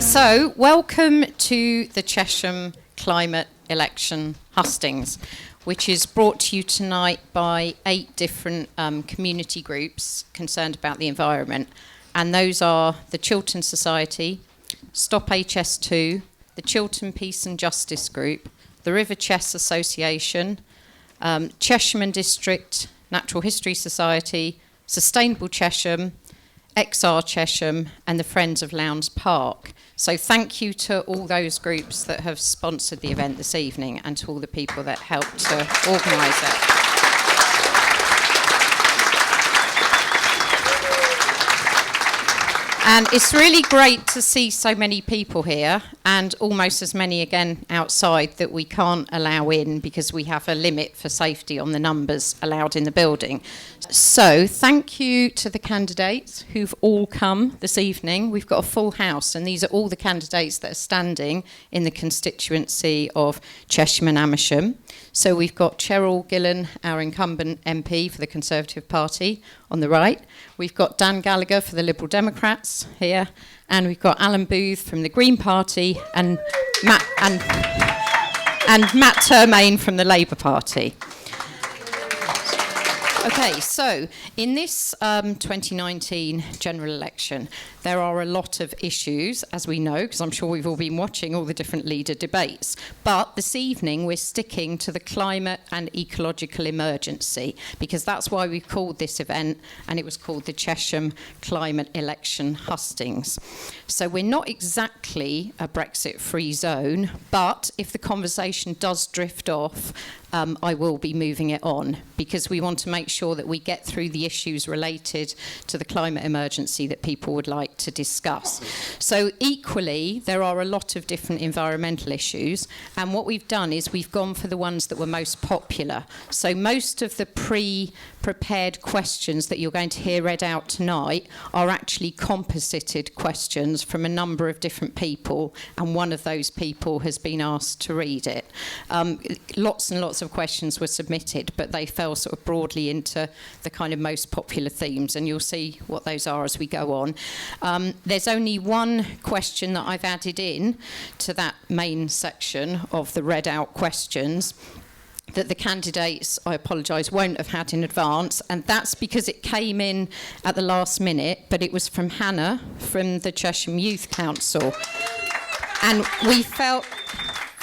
So, welcome to the Chesham Climate Election Hustings, which is brought to you tonight by 8 different community groups concerned about the environment. And those are the Chiltern Society, Stop HS2, the Chiltern Peace and Justice Group, the River Chess Association, Chesham and District Natural History Society, Sustainable Chesham, XR Chesham, and the Friends of Lowndes Park. So thank you to all those groups that have sponsored the event this evening and to all the people that helped to organise it. And it's really great to see so many people here and almost as many again outside that we can't allow in because we have a limit for safety on the numbers allowed in the building. So thank you to the candidates who've all come this evening. We've got a full house and these are all the candidates that are standing in the constituency of Chesham and Amersham. So we've got Cheryl Gillen, our incumbent MP for the Conservative Party, on the right. We've got Dan Gallagher for the Liberal Democrats here, and we've got Alan Booth from the Green Party and Matt Termaine from the Labour Party. Okay, so in this 2019 general election, there are a lot of issues, as we know, because I'm sure we've all been watching all the different leader debates. But this evening, we're sticking to the climate and ecological emergency, because that's why we've called this event, and it was called the Chesham Climate Election Hustings. So we're not exactly a Brexit-free zone, but if the conversation does drift off, I will be moving it on because we want to make sure that we get through the issues related to the climate emergency that people would like to discuss. So equally, there are a lot of different environmental issues, and what we've done is we've gone for the ones that were most popular. So most of the pre-prepared questions that you're going to hear read out tonight are actually composited questions from a number of different people, and one of those people has been asked to read it. Lots and lots of questions were submitted, but they fell sort of broadly into the kind of most popular themes, and you'll see what those are as we go on. There's only one question that I've added in to that main section of the read out questions that the candidates, I apologise, won't have had in advance, and that's because it came in at the last minute, but it was from Hannah from the Chesham Youth Council. And we felt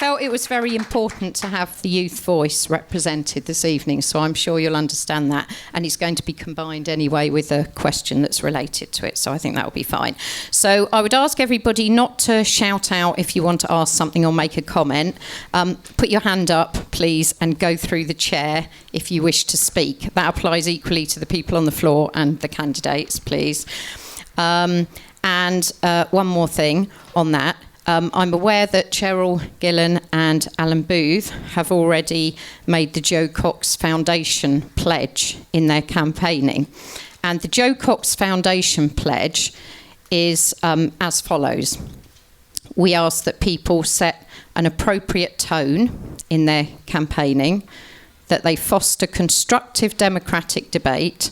it was very important to have the youth voice represented this evening, so I'm sure you'll understand that, and it's going to be combined anyway with a question that's related to it, so I think that will be fine. So I would ask everybody not to shout out if you want to ask something or make a comment. Put your hand up, please, and go through the chair if you wish to speak. That applies equally to the people on the floor and the candidates, please. And one more thing on that. I'm aware that Cheryl Gillen and Alan Booth have already made the Joe Cox Foundation pledge in their campaigning. And the Joe Cox Foundation pledge is as follows. We ask that people set an appropriate tone in their campaigning, that they foster constructive democratic debate,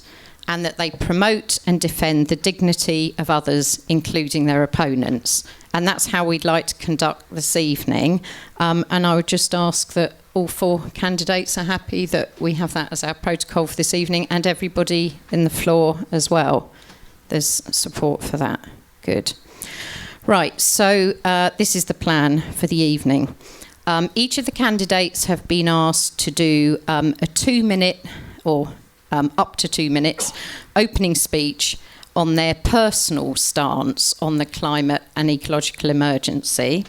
and that they promote and defend the dignity of others, including their opponents. And that's how we'd like to conduct this evening. And I would just ask that all 4 candidates are happy that we have that as our protocol for this evening, and everybody in the floor as well. There's support for that. Good. Right, so this is the plan for the evening. Each of the candidates have been asked to do a 2-minute or up to 2 minutes opening speech on their personal stance on the climate and ecological emergency.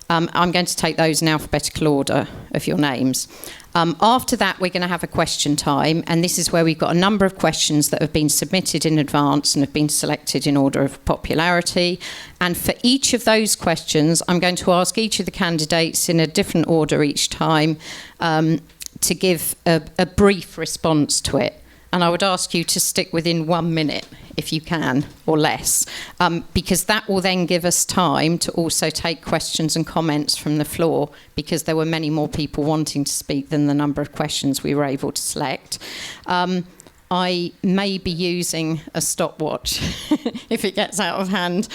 I'm going to take those in alphabetical order of your names. After that, we're going to have a question time, and this is where we've got a number of questions that have been submitted in advance and have been selected in order of popularity. And for each of those questions, I'm going to ask each of the candidates in a different order each time to give a brief response to it. And I would ask you to stick within 1 minute, if you can, or less, because that will then give us time to also take questions and comments from the floor, because there were many more people wanting to speak than the number of questions we were able to select. I may be using a stopwatch if it gets out of hand,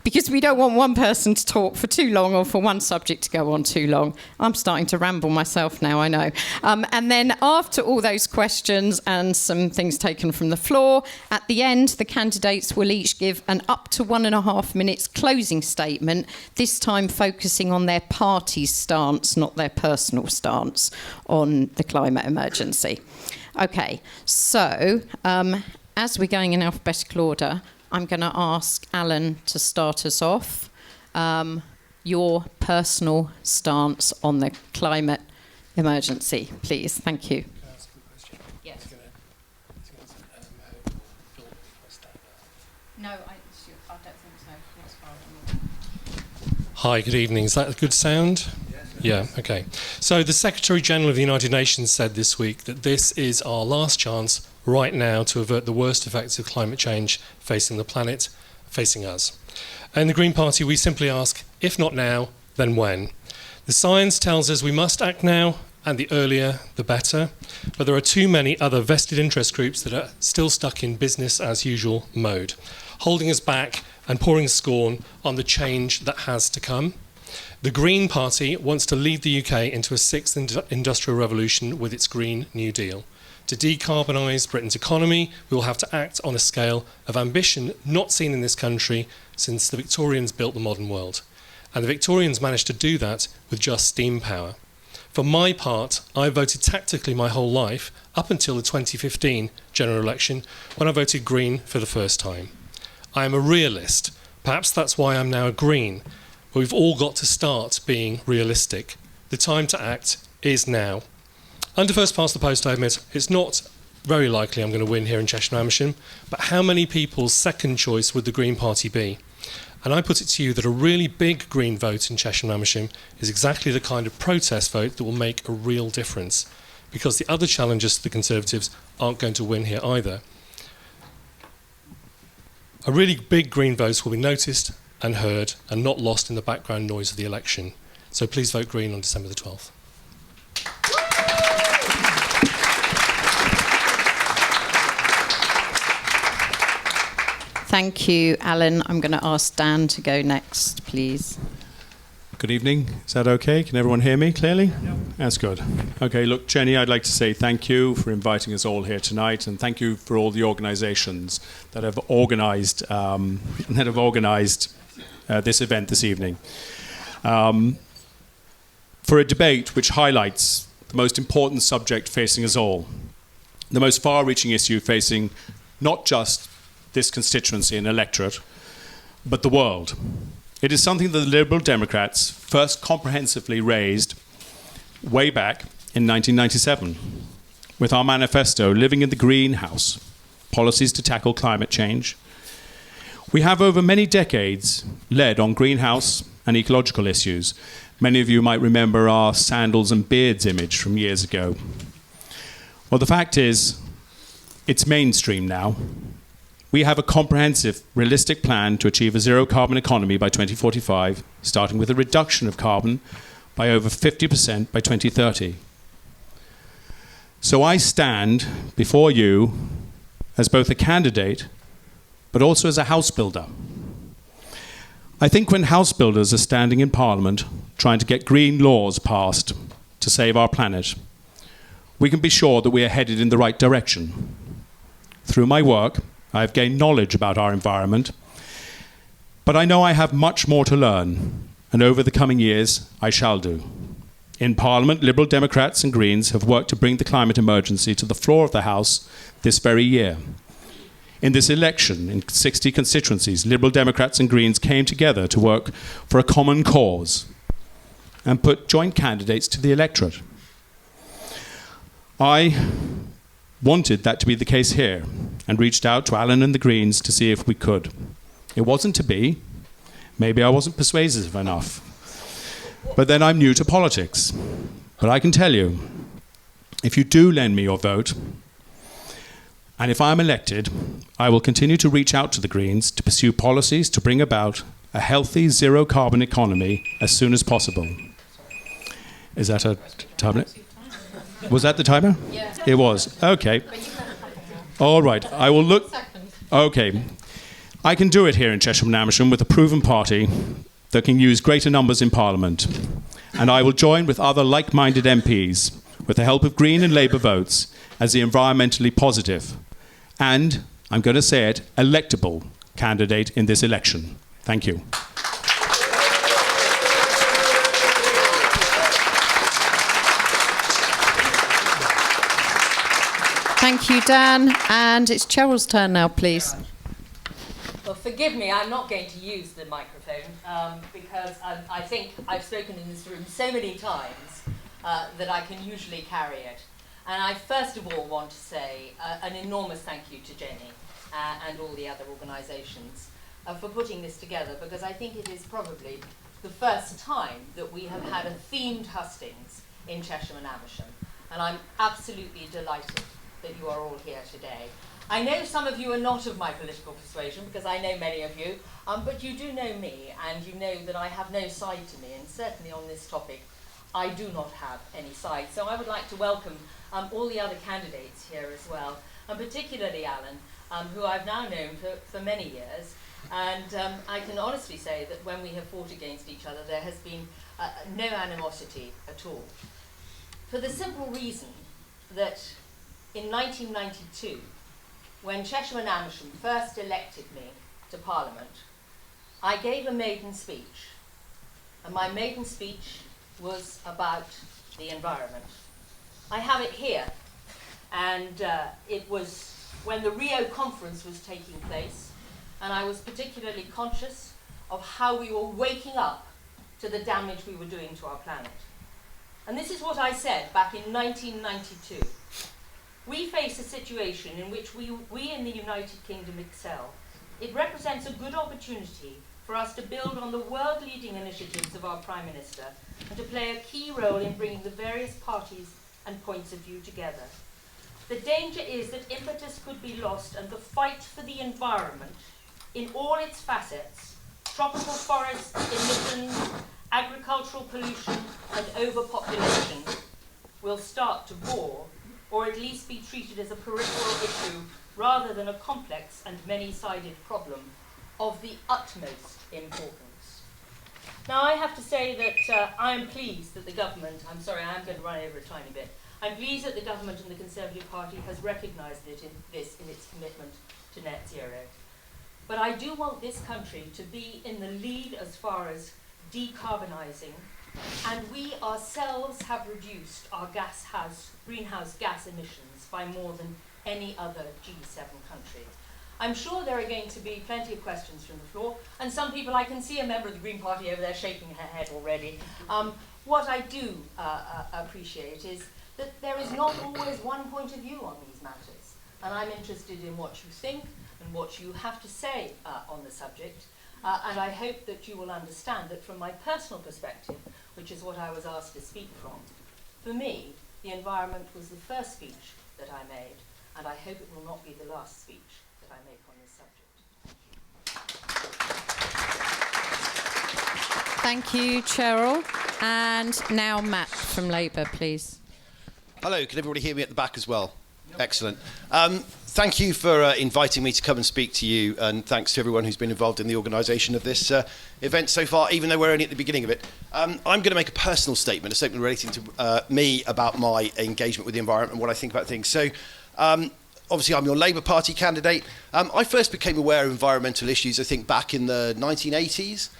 because we don't want one person to talk for too long or for one subject to go on too long. I'm starting to ramble myself now, I know. And then after all those questions and some things taken from the floor, at the end, the candidates will each give an up to 1.5 minutes closing statement, this time focusing on their party's stance, not their personal stance on the climate emergency. Okay, so as we're going in alphabetical order, I'm going to ask Alan to start us off. Your personal stance on the climate emergency, please. Thank you. Can I ask a question? Yes. No, I don't think so. Not as far as Hi, good evening. Is that a good sound? Yeah, okay. So the Secretary General of the United Nations said this week that this is our last chance right now to avert the worst effects of climate change facing the planet, facing us. In the Green Party, we simply ask, if not now, then when? The science tells us we must act now, and the earlier, the better. But there are too many other vested interest groups that are still stuck in business as usual mode, holding us back and pouring scorn on the change that has to come. The Green Party wants to lead the UK into a sixth industrial revolution with its Green New Deal. To decarbonise Britain's economy, we will have to act on a scale of ambition not seen in this country since the Victorians built the modern world. And the Victorians managed to do that with just steam power. For my part, I voted tactically my whole life up until the 2015 general election, when I voted Green for the first time. I am a realist. Perhaps that's why I'm now a Green. But we've all got to start being realistic. The time to act is now. Under first past the post, I admit, it's not very likely I'm going to win here in Chesham and Amersham, but how many people's second choice would the Green Party be? And I put it to you that a really big Green vote in Chesham and Amersham is exactly the kind of protest vote that will make a real difference, because the other challengers to the Conservatives aren't going to win here either. A really big Green vote will be noticed and heard and not lost in the background noise of the election. So please vote Green on December the 12th. Thank you, Alan. I'm going to ask Dan to go next, please. Good evening. Is that okay? Can everyone hear me clearly? No. That's good. Okay, look, Jenny, I'd like to say thank you for inviting us all here tonight, and thank you for all the organisations that have organised this event this evening. For a debate which highlights the most important subject facing us all, the most far-reaching issue facing not just this constituency and electorate, but the world. It is something that the Liberal Democrats first comprehensively raised way back in 1997 with our manifesto, Living in the Greenhouse, Policies to Tackle Climate Change. We have over many decades led on greenhouse and ecological issues. Many of you might remember our sandals and beards image from years ago. Well, the fact is, it's mainstream now. We have a comprehensive, realistic plan to achieve a zero-carbon economy by 2045, starting with a reduction of carbon by over 50% by 2030. So I stand before you as both a candidate, but also as a house builder. I think when house builders are standing in Parliament trying to get green laws passed to save our planet, we can be sure that we are headed in the right direction. Through my work, I have gained knowledge about our environment, but I know I have much more to learn, and over the coming years, I shall do. In Parliament, Liberal Democrats and Greens have worked to bring the climate emergency to the floor of the House this very year. In this election, in 60 constituencies, Liberal Democrats and Greens came together to work for a common cause and put joint candidates to the electorate. I wanted that to be the case here and reached out to Alan and the Greens to see if we could. It wasn't to be. Maybe I wasn't persuasive enough. But then I'm new to politics. But I can tell you, if you do lend me your vote, and if I'm elected, I will continue to reach out to the Greens to pursue policies to bring about a healthy zero-carbon economy as soon as possible. Is that a timer? Was that the timer? Yeah. It was. Okay. All right, I will look. Okay. I can do it here in Chesham and Amersham with a proven party that can use greater numbers in Parliament. And I will join with other like-minded MPs with the help of Green and Labour votes as the environmentally positive and, I'm going to say it, electable candidate in this election. Thank you. Thank you, Dan. And it's Cheryl's turn now, please. Well, forgive me, I'm not going to use the microphone because I think I've spoken in this room so many times that I can usually carry it. And I first of all want to say an enormous thank you to Jenny and all the other organisations for putting this together, because I think it is probably the first time that we have had a themed hustings in Chesham and Amersham. And I'm absolutely delighted that you are all here today. I know some of you are not of my political persuasion, because I know many of you, but you do know me, and you know that I have no side to me, and certainly on this topic, I do not have any side. So I would like to welcome all the other candidates here as well, and particularly Alan, who I've now known for many years, and I can honestly say that when we have fought against each other, there has been no animosity at all. For the simple reason that in 1992, when Chesham and Amersham first elected me to Parliament, I gave a maiden speech. And my maiden speech was about the environment. I have it here. And it was when the Rio conference was taking place, and I was particularly conscious of how we were waking up to the damage we were doing to our planet. And this is what I said back in 1992. We face a situation in which we in the United Kingdom excel. It represents a good opportunity for us to build on the world-leading initiatives of our Prime Minister and to play a key role in bringing the various parties and points of view together. The danger is that impetus could be lost and the fight for the environment in all its facets, tropical forests, emissions, agricultural pollution and overpopulation, will start to bore, or at least be treated as a peripheral issue rather than a complex and many-sided problem of the utmost importance. Now, I have to say that I am pleased that the government, I'm sorry, I am going to run over a tiny bit, I'm pleased that the government and the Conservative Party has recognised in its commitment to net zero. But I do want this country to be in the lead as far as decarbonising, and we ourselves have reduced our greenhouse gas emissions by more than any other G7 country. I'm sure there are going to be plenty of questions from the floor, and some people, I can see a member of the Green Party over there shaking her head already. What I do appreciate is that there is not always one point of view on these matters, and I'm interested in what you think and what you have to say on the subject. And I hope that you will understand that from my personal perspective, which is what I was asked to speak from, for me, the environment was the first speech that I made, and I hope it will not be the last speech that I make on this subject. Thank you, Cheryl. And now Matt from Labour, please. Hello, can everybody hear me at the back as well? Excellent. Thank you for inviting me to come and speak to you, and thanks to everyone who's been involved in the organisation of this event so far, even though we're only at the beginning of it. I'm going to make a personal statement, a statement relating to me about my engagement with the environment and what I think about things. So, obviously, I'm your Labour Party candidate. I first became aware of environmental issues, I think, back in the 1980s.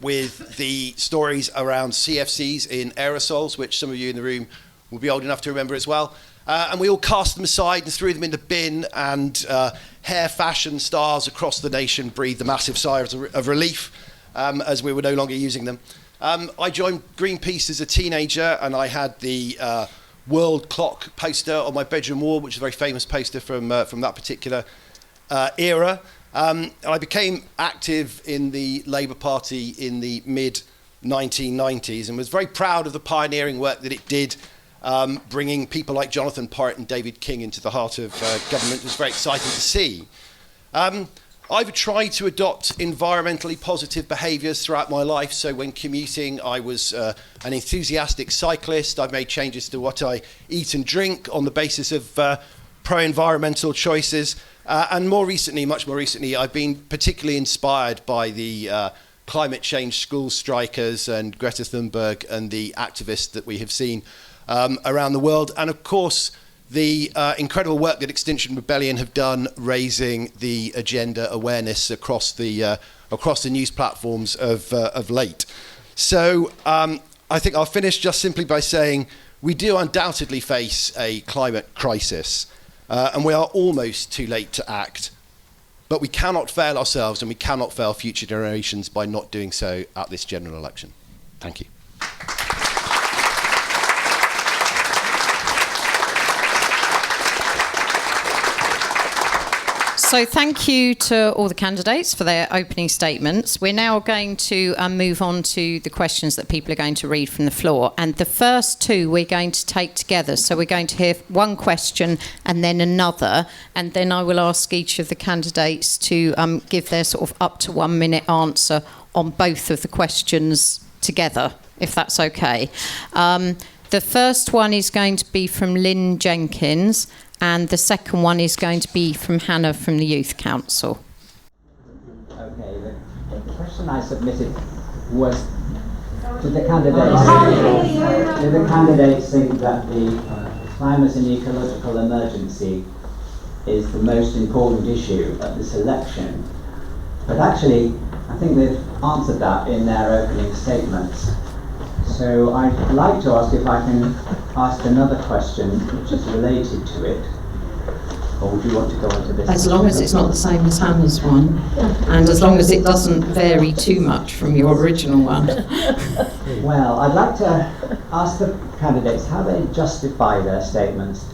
With the stories around CFCs in aerosols, which some of you in the room will be old enough to remember as well. And we all cast them aside and threw them in the bin, and hair fashion stars across the nation breathed a massive sigh of relief as we were no longer using them. I joined Greenpeace as a teenager, and I had the World Clock poster on my bedroom wall, which is a very famous poster from that particular era. And I became active in the Labour Party in the mid-1990s and was very proud of the pioneering work that it did, bringing people like Jonathan Porritt and David King into the heart of government. It was very exciting to see. I've tried to adopt environmentally positive behaviours throughout my life. So when commuting, I was an enthusiastic cyclist. I've made changes to what I eat and drink on the basis of pro-environmental choices. And more recently, much more recently, I've been particularly inspired by the climate change school strikers and Greta Thunberg and the activists that we have seen around the world. And of course, the incredible work that Extinction Rebellion have done raising the agenda awareness across the news platforms of late. So I think I'll finish just simply by saying we do undoubtedly face a climate crisis, and we are almost too late to act. But we cannot fail ourselves and we cannot fail future generations by not doing so at this general election. Thank you. So thank you to all the candidates for their opening statements. We're now going to move on to the questions that people are going to read from the floor. And the first two we're going to take together. So we're going to hear one question and then another. And then I will ask each of the candidates to give their sort of up to 1 minute answer on both of the questions together, if that's okay. The first one is going to be from Lynn Jenkins. And the second one is going to be from Hannah from the Youth Council. Okay, the question I submitted was to the candidates. Do the candidates think that the climate and ecological emergency is the most important issue at this election? But actually, I think they've answered that in their opening statements. So I'd like to ask if I can ask another question which is related to it. Or do you want to go on to this? As long as it's not the same as Hannah's one, and as long as it doesn't vary too much from your original one. Well, I'd like to ask the candidates how they justify their statements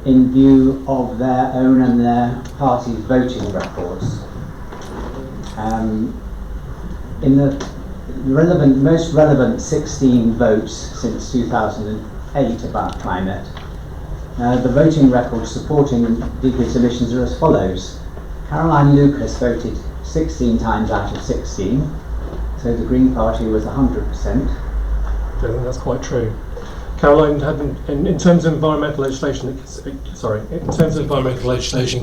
in view of their own and their party's voting records. In the most relevant 16 votes since 2008 about climate, the voting records supporting decreased emissions are as follows. Caroline Lucas voted 16 times out of 16, so the Green Party was 100%. I don't think that's quite true. Caroline hadn't, in terms of environmental legislation,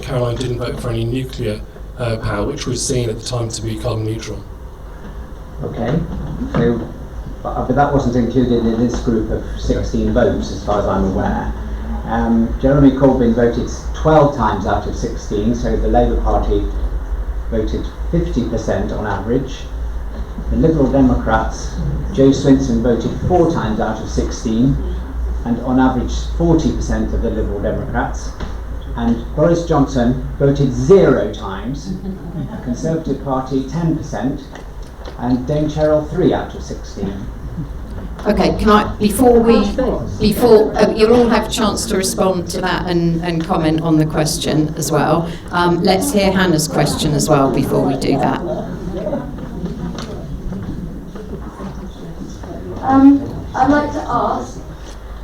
Caroline didn't vote for any nuclear power, which was seen at the time to be carbon neutral. Okay, so, but that wasn't included in this group of 16 votes as far as I'm aware. Jeremy Corbyn voted 12 times out of 16, so the Labour Party voted 50% on average. The Liberal Democrats, Jo Swinson voted 4 times out of 16, and on average 40% of the Liberal Democrats. And Boris Johnson voted 0 times, Conservative Party 10%, and Dame Cheryl 3 out of 16. Okay, before you'll all have a chance to respond to that and comment on the question as well. Let's hear Hannah's question as well before we do that. I'd like to ask,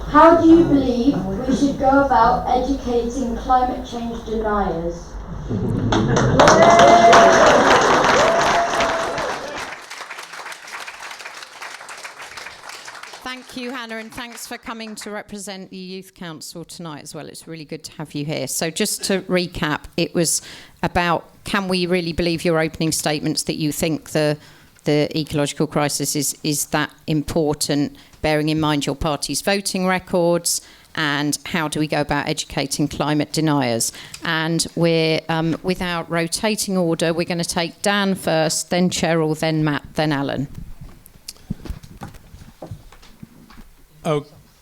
how do you believe we should go about educating climate change deniers? Thank you, Hannah, and thanks for coming to represent the Youth Council tonight as well. It's really good to have you here. So just to recap, it was about, can we really believe your opening statements that you think the ecological crisis is that important, bearing in mind your party's voting records, and how do we go about educating climate deniers? And we're, with our rotating order, we're going to take Dan first, then Cheryl, then Matt, then Alan.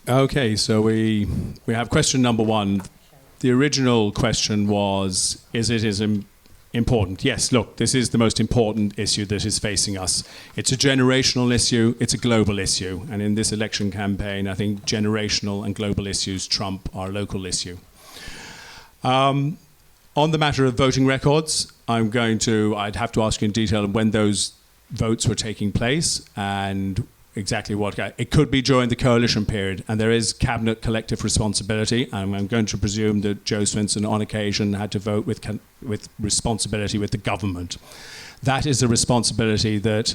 Okay, so we have question number 1. The original question was, is it as important? Yes, look, this is the most important issue that is facing us. It's a generational issue, it's a global issue, and in this election campaign, I think generational and global issues trump our local issue. On the matter of voting records, I'd have to ask you in detail when those votes were taking place and exactly what. It could be during the coalition period, and there is cabinet collective responsibility, and I'm going to presume that Jo Swinson on occasion had to vote with responsibility with the government. That is a responsibility that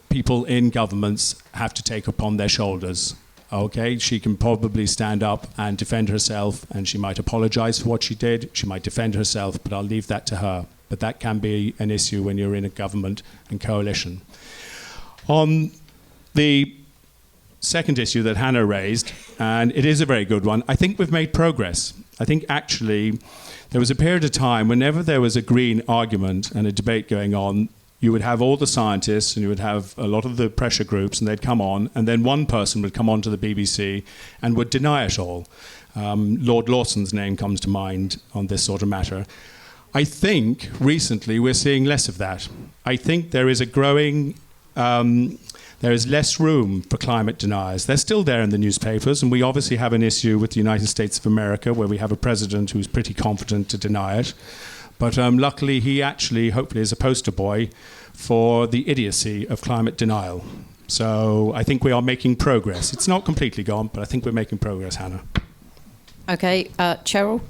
people in governments have to take upon their shoulders. Okay, she can probably stand up and defend herself, and she might apologise for what she did. She might defend herself, but I'll leave that to her. But that can be an issue when you're in a government and coalition. On the second issue that Hannah raised, and it is a very good one, I think we've made progress. I think actually there was a period of time whenever there was a green argument and a debate going on, you would have all the scientists and you would have a lot of the pressure groups, and they'd come on, and then one person would come on to the BBC and would deny it all. Lord Lawson's name comes to mind on this sort of matter. I think recently we're seeing less of that. I think there is a growing, there is less room for climate deniers. They're still there in the newspapers, and we obviously have an issue with the United States of America where we have a president who's pretty confident to deny it. But luckily, he actually, hopefully, is a poster boy for the idiocy of climate denial. So I think we are making progress. It's not completely gone, but I think we're making progress, Hannah. Okay, Cheryl?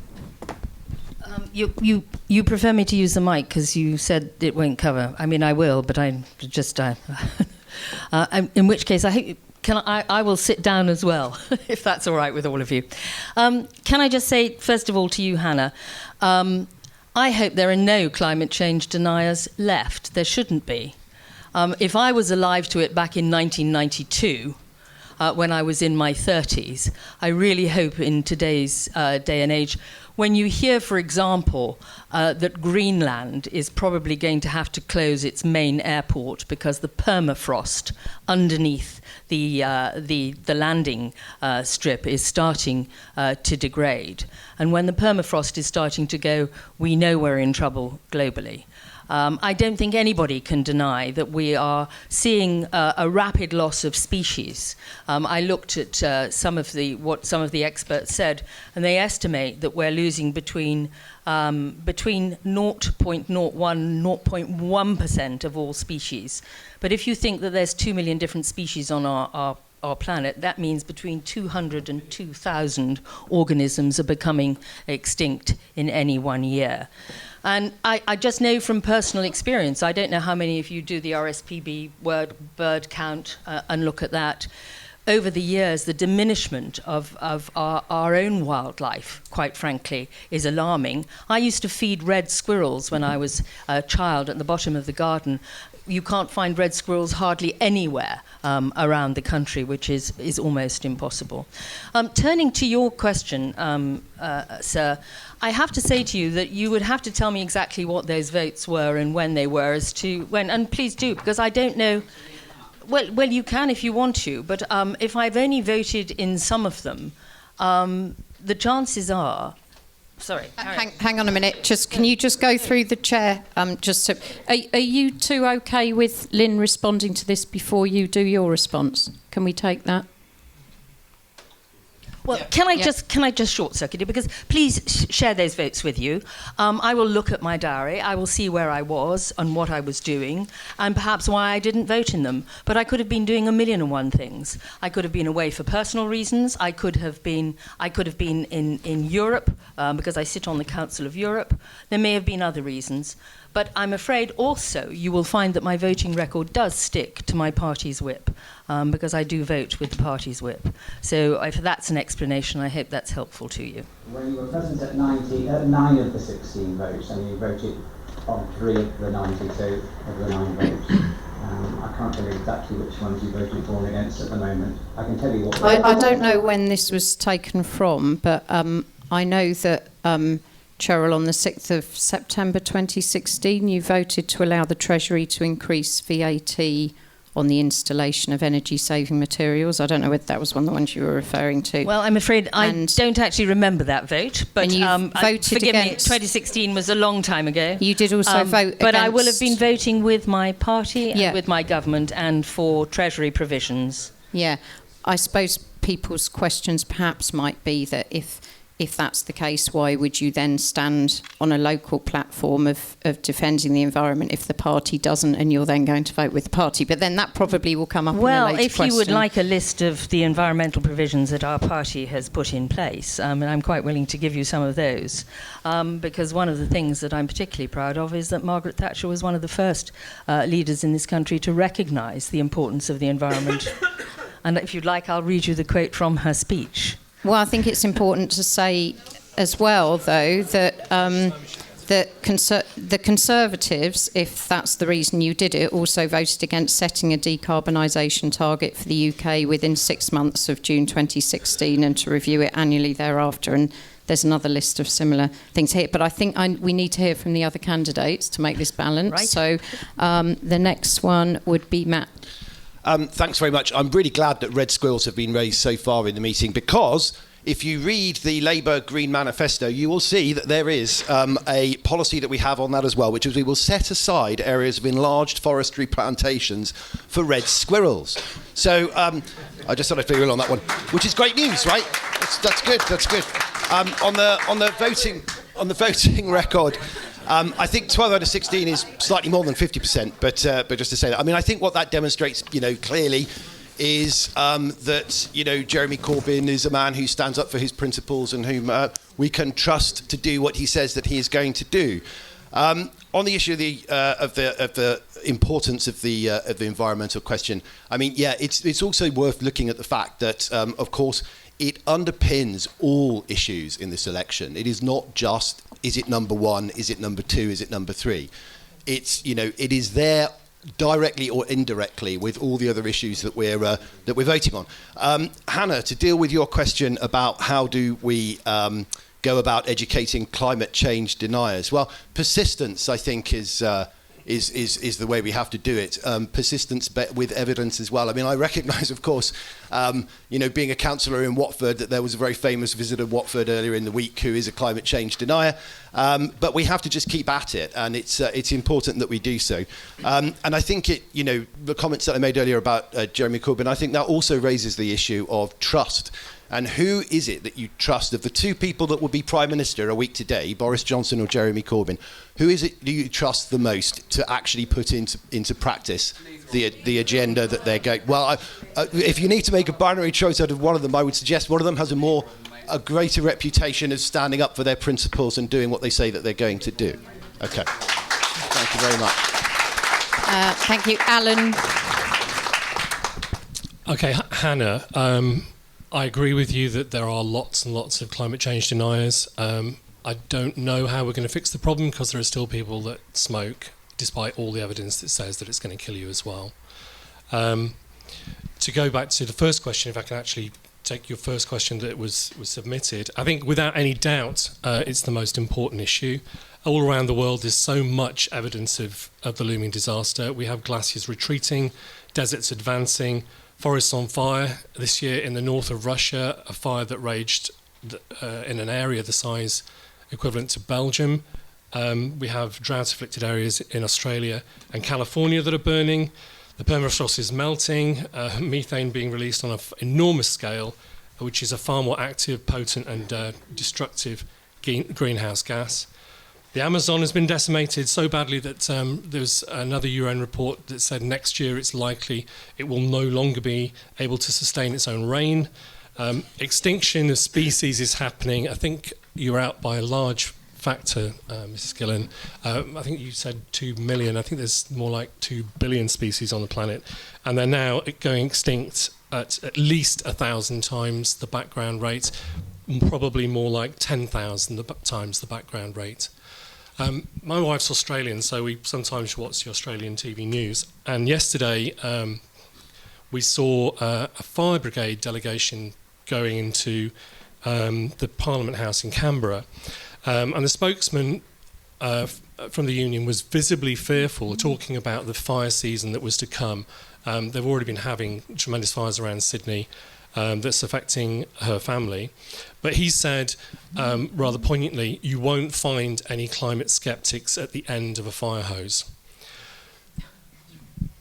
You prefer me to use the mic because you said it won't cover. I mean, I will, but I just... in which case, I will sit down as well, if that's all right with all of you. Can I just say, first of all, to you, Hannah, I hope there are no climate change deniers left. There shouldn't be. If I was alive to it back in 1992, when I was in my 30s, I really hope in today's day and age, when you hear, for example, that Greenland is probably going to have to close its main airport because the permafrost underneath the landing strip is starting to degrade. And when the permafrost is starting to go, we know we're in trouble globally. I don't think anybody can deny that we are seeing a rapid loss of species. I looked at what some of the experts said, and they estimate that we're losing between 0.01 and 0.1% of all species. But if you think that there's 2 million different species on our planet, that means between 200 and 2,000 organisms are becoming extinct in any 1 year. And I just know from personal experience, I don't know how many of you do the RSPB bird count and look at that. Over the years, the diminishment of our own wildlife, quite frankly, is alarming. I used to feed red squirrels when I was a child at the bottom of the garden. You can't find red squirrels hardly anywhere around the country, which is almost impossible. Turning to your question, sir, I have to say to you that you would have to tell me exactly what those votes were and when they were as to when, and please do, because I don't know. Well, you can if you want to, but if I've only voted in some of them, the chances are... Sorry. Hang on a minute. Can you just go through the chair? Are you two okay with Lynn responding to this before you do your response? Can we take that? Well, can I just short circuit it? Because please share those votes with you. I will look at my diary. I will see where I was and what I was doing, and perhaps why I didn't vote in them. But I could have been doing 1,000,001 things. I could have been away for personal reasons. I could have been in Europe because I sit on the Council of Europe. There may have been other reasons. But I'm afraid also you will find that my voting record does stick to my party's whip, because I do vote with the party's whip. So if that's an explanation, I hope that's helpful to you. When you were present at 9 of the 16 votes, and you voted on 3 of the 92 of the 9 votes, I can't tell you exactly which ones you voted for and against at the moment. I can tell you what... I don't know when this was taken from, but I know that... Cheryl, on the 6th of September 2016, you voted to allow the Treasury to increase VAT on the installation of energy-saving materials. I don't know whether that was one of the ones you were referring to. Well, I'm afraid I don't actually remember that vote. But voted forgive against... me, 2016 was a long time ago. You did also vote but against... I will have been voting with my party and with my government and for Treasury provisions. Yeah. I suppose people's questions perhaps might be that if that's the case, why would you then stand on a local platform of defending the environment if the party doesn't, and you're then going to vote with the party? But then that probably will come up in a later question. Well, if you would like a list of the environmental provisions that our party has put in place, and I'm quite willing to give you some of those, because one of the things that I'm particularly proud of is that Margaret Thatcher was one of the first leaders in this country to recognise the importance of the environment. And if you'd like, I'll read you the quote from her speech. Well, I think it's important to say as well, though, that the Conservatives, if that's the reason you did it, also voted against setting a decarbonisation target for the UK within 6 months of June 2016 and to review it annually thereafter. And there's another list of similar things here. But I think we need to hear from the other candidates to make this balance. Right. So the next one would be Matt. Thanks very much. I'm really glad that red squirrels have been raised so far in the meeting, because if you read the Labour Green Manifesto, you will see that there is a policy that we have on that as well, which is we will set aside areas of enlarged forestry plantations for red squirrels. So I just thought I'd fill you in on that one, which is great news, right? That's good. That's good. On the voting record, I think 12 out of 16 is slightly more than 50%. But just to say that, I mean, I think what that demonstrates, clearly, is that Jeremy Corbyn is a man who stands up for his principles and whom we can trust to do what he says that he is going to do. On the issue of the importance of the environmental question, I mean, yeah, it's also worth looking at the fact that, of course, it underpins all issues in this election. It is not just, is it number one, is it number two, is it number three? It's, it is there directly or indirectly with all the other issues that we're voting on. Hannah, to deal with your question about how do we go about educating climate change deniers, well, persistence, I think, is the way we have to do it. Persistence with evidence as well. I mean, I recognise, of course, being a councillor in Watford, that there was a very famous visitor to Watford earlier in the week who is a climate change denier. But we have to just keep at it, and it's important that we do so. And I think the comments that I made earlier about Jeremy Corbyn, I think that also raises the issue of trust. And who is it that you trust? Of the two people that will be Prime Minister a week today, Boris Johnson or Jeremy Corbyn, who is it do you trust the most to actually put into practice the agenda that they're going? Well, if you need to make a binary choice out of one of them, I would suggest one of them has a greater reputation of standing up for their principles and doing what they say that they're going to do. Okay. Thank you very much. Thank you. Alan. Okay, Hannah, I agree with you that there are lots and lots of climate change deniers. I don't know how we're going to fix the problem, because there are still people that smoke, despite all the evidence that says that it's going to kill you as well. To go back to the first question, if I can actually take your first question that was submitted, I think without any doubt it's the most important issue. All around the world there's so much evidence of the looming disaster. We have glaciers retreating, deserts advancing, forests on fire. This year in the north of Russia, a fire that raged in an area the size equivalent to Belgium. We have drought-afflicted areas in Australia and California that are burning. The permafrost is melting, methane being released on an enormous scale, which is a far more active, potent and destructive greenhouse gas. The Amazon has been decimated so badly that there's another UN report that said next year it's likely it will no longer be able to sustain its own rain. Extinction of species is happening. I think you're out by a large factor, Mrs. Gillen. I think you said 2 million. I think there's more like 2 billion species on the planet. And they're now going extinct at least 1,000 times the background rate, probably more like 10,000 times the background rate. My wife's Australian, so we sometimes watch the Australian TV news. And yesterday we saw a fire brigade delegation going into the Parliament House in Canberra. And the spokesman from the union was visibly fearful, talking about the fire season that was to come. They've already been having tremendous fires around Sydney that's affecting her family. But he said, rather poignantly, you won't find any climate skeptics at the end of a fire hose.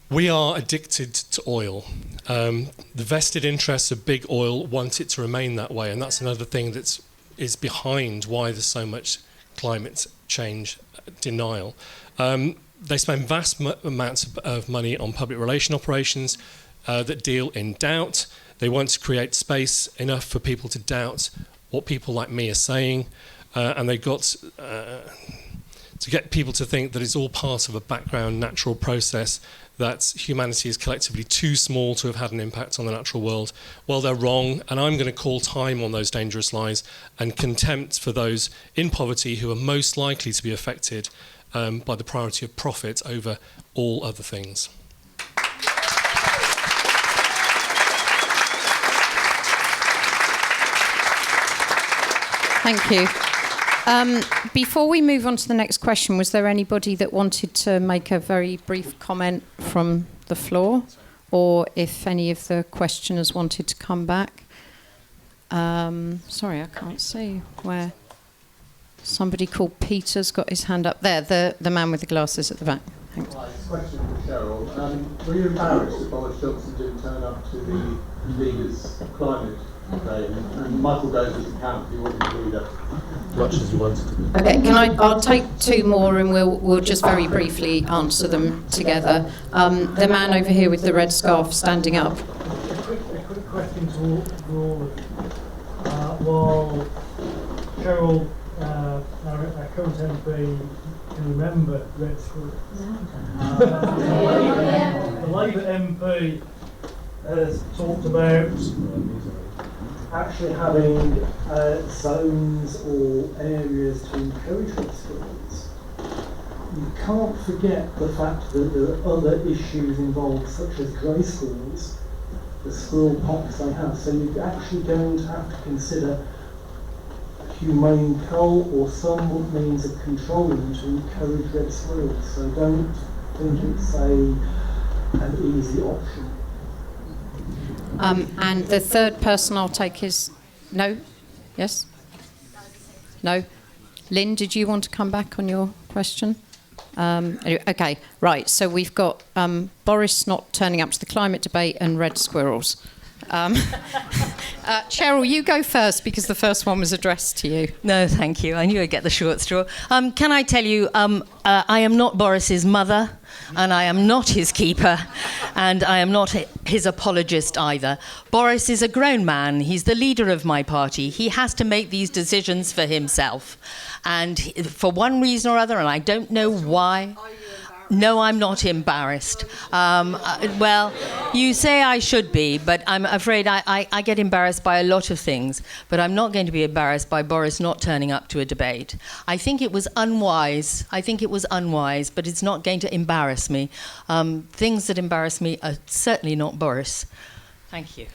We are addicted to oil. The vested interests of big oil want it to remain that way, and that's another thing that is behind why there's so much climate change denial. They spend vast amounts of money on public relation operations that deal in doubt. They want to create space enough for people to doubt what people like me are saying, and they've got to get people to think that it's all part of a background natural process that humanity is collectively too small to have had an impact on the natural world. Well, they're wrong, and I'm going to call time on those dangerous lies and contempt for those in poverty who are most likely to be affected by the priority of profit over all other things. Thank you. Before we move on to the next question, was there anybody that wanted to make a very brief comment from the floor? Or if any of the questioners wanted to come back? Sorry, I can't see where. Somebody called Peter's got his hand up. There, the man with the glasses at the back. Thanks. Hi, it's a question for Cheryl. Were you embarrassed that Boris Johnson didn't turn up to the leaders' climate day? And Michael Gover's account, he wasn't a leader much as he wanted to be. Okay, I'll take two more and we'll just very briefly answer them together. The man over here with the red scarf standing up. A quick question to all of you. While Cheryl, our current MP, can remember red squirrels, the Labour MP has talked about actually having zones or areas to encourage red squirrels. You can't forget the fact that there are other issues involved, such as grey squirrels, the squirrel pox they have. So you're actually going to have to consider humane cull or some means of controlling to encourage red squirrels. So don't think it's an easy option. And the third person I'll take is... No? Yes? No? Lynn, did you want to come back on your question? Okay, right. So we've got Boris not turning up to the climate debate and red squirrels. Cheryl, you go first because the first one was addressed to you. No, thank you. I knew I'd get the short straw. Can I tell you, I am not Boris's mother, and I am not his keeper, and I am not his apologist either. Boris is a grown man. He's the leader of my party. He has to make these decisions for himself. And for one reason or other, and I don't know why... No, I'm not embarrassed. Well, you say I should be, but I'm afraid I get embarrassed by a lot of things. But I'm not going to be embarrassed by Boris not turning up to a debate. I think it was unwise. But it's not going to embarrass me. Things that embarrass me are certainly not Boris. Thank you.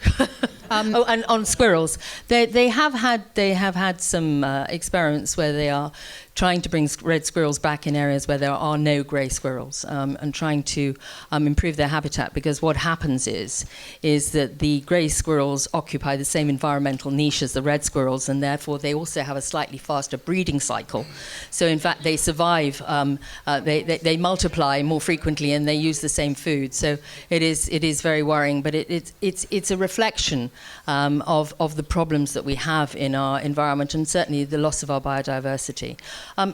Oh, and on squirrels, they have had some experiments where they are trying to bring red squirrels back in areas where there are no grey squirrels, and trying to improve their habitat, because what happens is that the grey squirrels occupy the same environmental niche as the red squirrels, and therefore they also have a slightly faster breeding cycle. So in fact they survive, they multiply more frequently, and they use the same food. So it is very worrying, but it's a reflection of the problems that we have in our environment, and certainly the loss of our biodiversity.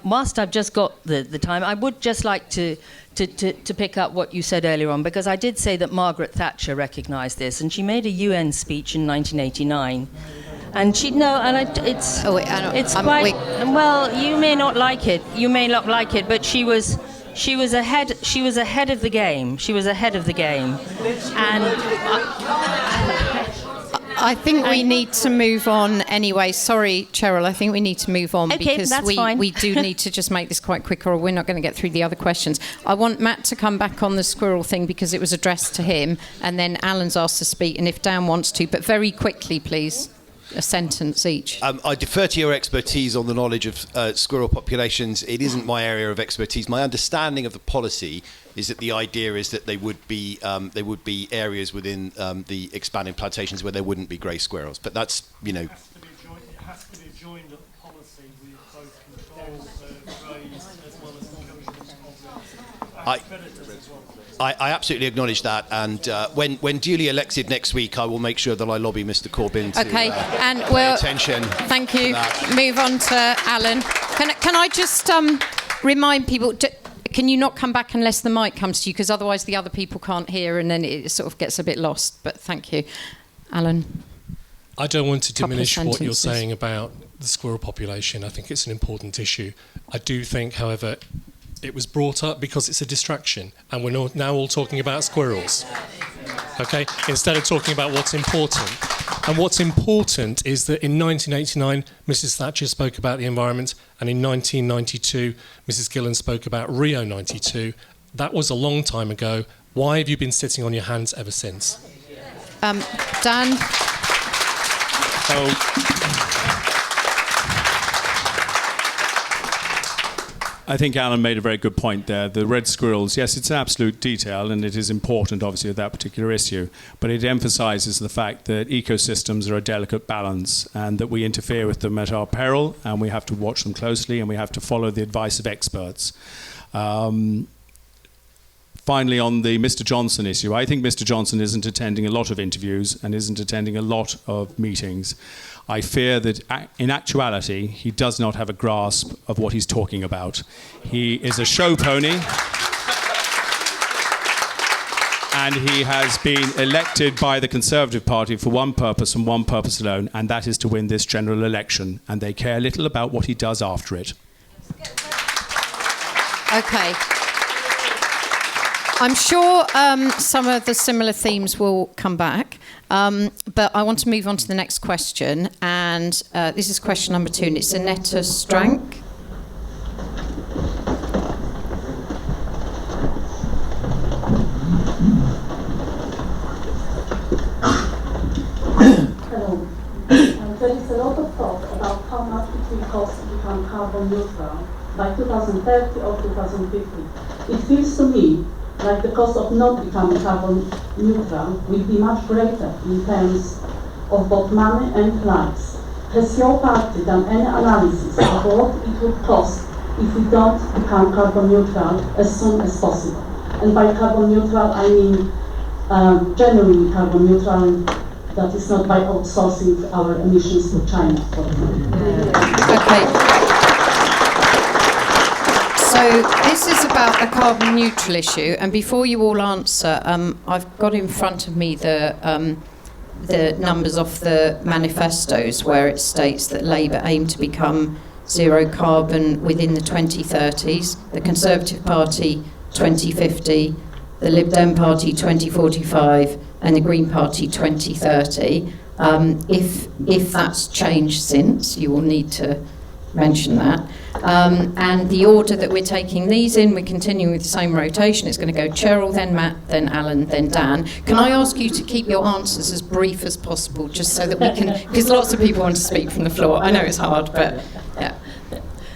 Whilst I've just got the time, I would just like to pick up what you said earlier on, because I did say that Margaret Thatcher recognised this, and she made a UN speech in 1989. And it's quite well. You may not like it, but she was ahead of the game. I think we need to move on anyway. Sorry, Cheryl, I think we need to move on, okay, because that's fine. we do need to just make this quite quick, or we're not going to get through the other questions. I want Matt to come back on the squirrel thing because it was addressed to him, and then Alan's asked to speak, and if Dan wants to, but very quickly, please. A sentence each. I defer to your expertise on the knowledge of squirrel populations. It isn't my area of expertise. My understanding of the policy is that the idea is that they would be areas within the expanding plantations where there wouldn't be grey squirrels. But that's, you know. It has to be a joined up policy with both control of greys as well as encouragement of predators as well. I absolutely acknowledge that, and when duly elected next week, I will make sure that I lobby Mr. Corbyn to pay attention. Thank you. Move on to Alan. Can I just remind people? Can you not come back unless the mic comes to you? Because otherwise the other people can't hear, and then it sort of gets a bit lost. But thank you, Alan. I don't want to diminish what you're saying about the squirrel population. I think it's an important issue. I do think, however, It was brought up because it's a distraction, and we're now all talking about squirrels. Okay, instead of talking about what's important. And what's important is that in 1989, Mrs. Thatcher spoke about the environment, and in 1992, Mrs. Gillan spoke about Rio 92. That was a long time ago. Why have you been sitting on your hands ever since? Dan? I think Alan made a very good point there. The red squirrels, yes, it's an absolute detail, and it is important, obviously, of that particular issue. But it emphasises the fact that ecosystems are a delicate balance, and that we interfere with them at our peril, and we have to watch them closely, and we have to follow the advice of experts. Finally, on the Mr. Johnson issue, I think Mr. Johnson isn't attending a lot of interviews and isn't attending a lot of meetings. I fear that in actuality, he does not have a grasp of what he's talking about. He is a show pony, and he has been elected by the Conservative Party for one purpose and one purpose alone, and that is to win this general election, and they care little about what he does after it. Okay. I'm sure some of the similar themes will come back, but I want to move on to the next question, and this is question number 2, and it's Annetta Strank. Hello. There is a lot of talk about how much it will cost to become carbon neutral by 2030 or 2050. It feels to me like the cost of not becoming carbon neutral will be much greater in terms of both money and lives. Has your party done any analysis of what it would cost if we don't become carbon neutral as soon as possible? And by carbon neutral, I mean genuinely carbon neutral, that is not by outsourcing our emissions to China, for example. Okay. So this is about the carbon neutral issue, and before you all answer, I've got in front of me the numbers off the manifestos where it states that Labour aim to become zero carbon within the 2030s, the Conservative Party 2050, the Lib Dem Party 2045, and the Green Party 2030. If that's changed since, you will need to mention that. And the order that we're taking these in, we're continuing with the same rotation. It's going to go Cheryl, then Matt, then Alan, then Dan. Can I ask you to keep your answers as brief as possible, just so that we can, because lots of people want to speak from the floor. I know it's hard, but yeah.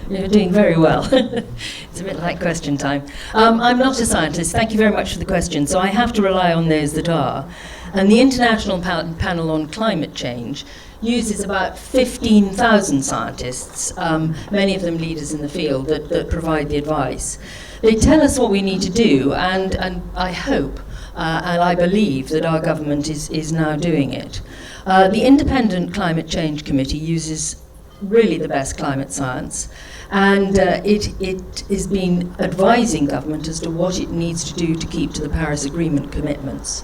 You're doing very well. It's a bit like question time. I'm not a scientist. Thank you very much for the question. So I have to rely on those that are. And the International Panel on Climate Change uses about 15,000 scientists, many of them leaders in the field, that provide the advice. They tell us what we need to do, and I hope and I believe that our government is now doing it. The Independent Climate Change Committee uses really the best climate science, and it has been advising government as to what it needs to do to keep to the Paris Agreement commitments.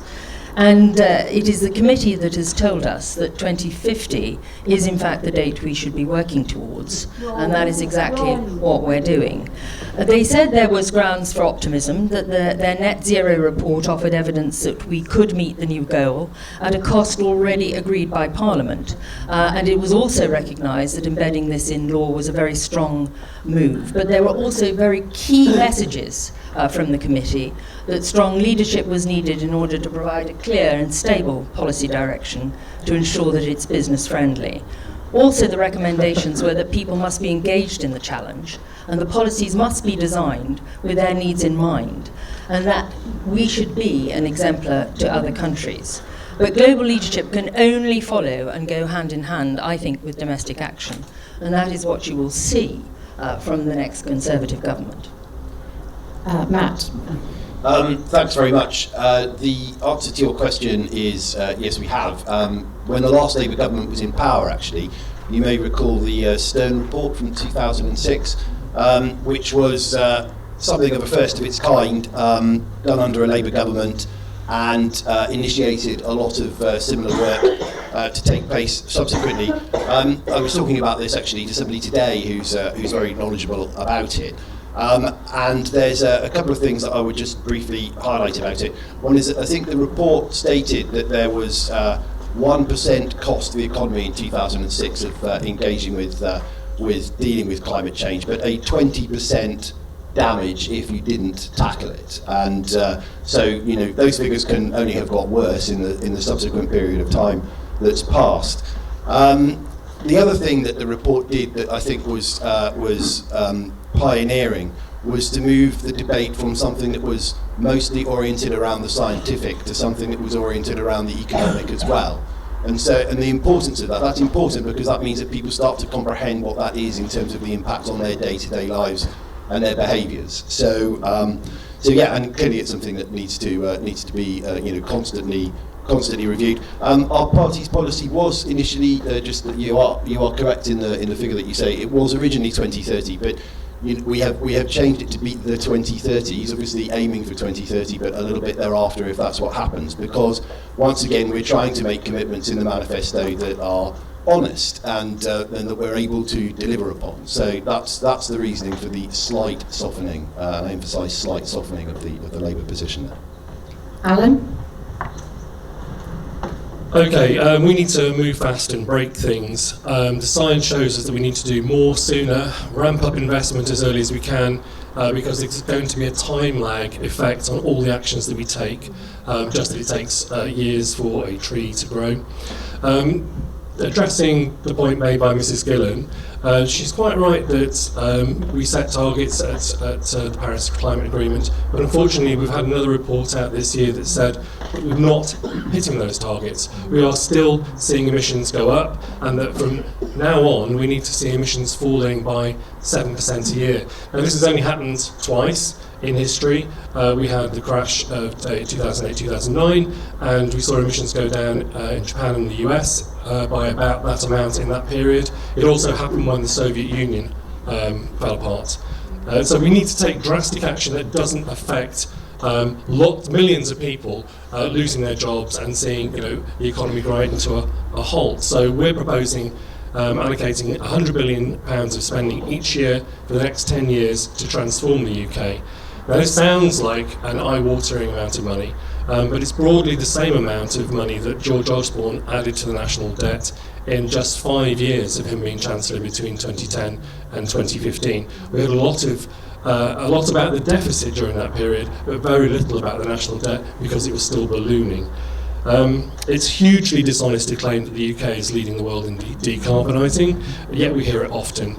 And it is the committee that has told us that 2050 is in fact the date we should be working towards, and that is exactly what we're doing. They said there was grounds for optimism, that their net zero report offered evidence that we could meet the new goal at a cost already agreed by Parliament, and it was also recognised that embedding this in law was a very strong move. But there were also very key messages from the committee that strong leadership was needed in order to provide a clear and stable policy direction to ensure that it's business friendly. Also, the recommendations were that people must be engaged in the challenge, and the policies must be designed with their needs in mind, and that we should be an exemplar to other countries. But global leadership can only follow and go hand in hand, I think, with domestic action, and that is what you will see from the next Conservative government. Matt. Thanks very much. The answer to your question is yes, we have. When the last Labour government was in power, actually, you may recall the Stern report from 2006, which was something of a first of its kind, done under a Labour government, and initiated a lot of similar work to take place subsequently. I was talking about this actually to somebody today who's very knowledgeable about it. And there's a couple of things that I would just briefly highlight about it. One is that I think the report stated that there was 1% cost to the economy in 2006 of engaging with dealing with climate change, but a 20% damage if you didn't tackle it. And so, you know, those figures can only have got worse in the subsequent period of time that's passed. The other thing that the report did that I think was pioneering was to move the debate from something that was mostly oriented around the scientific to something that was oriented around the economic as well. And the importance of that's important because that means that people start to comprehend what that is in terms of the impact on their day-to-day lives and their behaviours. So yeah, and clearly it's something that needs to be constantly reviewed. Our party's policy was initially just that you are correct in the figure that you say. It was originally 2030, but we have changed it to beat the 2030s, obviously aiming for 2030, but a little bit thereafter if that's what happens, because once again we're trying to make commitments in the manifesto that are honest and that we're able to deliver upon. So that's the reasoning for the slight softening, I emphasise slight softening of the Labour position there. Alan? Okay, we need to move fast and break things. The science shows us that we need to do more sooner, ramp up investment as early as we can, because it's going to be a time lag effect on all the actions that we take, just as it takes years for a tree to grow. Addressing the point made by Mrs. Gillen, she's quite right that we set targets at the Paris Climate Agreement, but unfortunately we've had another report out this year that said that we're not hitting those targets. We are still seeing emissions go up, and that from now on we need to see emissions falling by 7% a year. Now this has only happened twice in history. We had the crash of 2008-2009, and we saw emissions go down in Japan and the US by about that amount in that period. It also happened when the Soviet Union fell apart. So we need to take drastic action that doesn't affect millions of people losing their jobs and seeing the economy grind to a halt. So we're proposing allocating £100 billion of spending each year for the next 10 years to transform the UK. Now this sounds like an eye-watering amount of money, but it's broadly the same amount of money that George Osborne added to the national debt in just 5 years of him being Chancellor between 2010 and 2015. We had a lot about the deficit during that period, but very little about the national debt because it was still ballooning. It's hugely dishonest to claim that the UK is leading the world in decarbonising, yet we hear it often.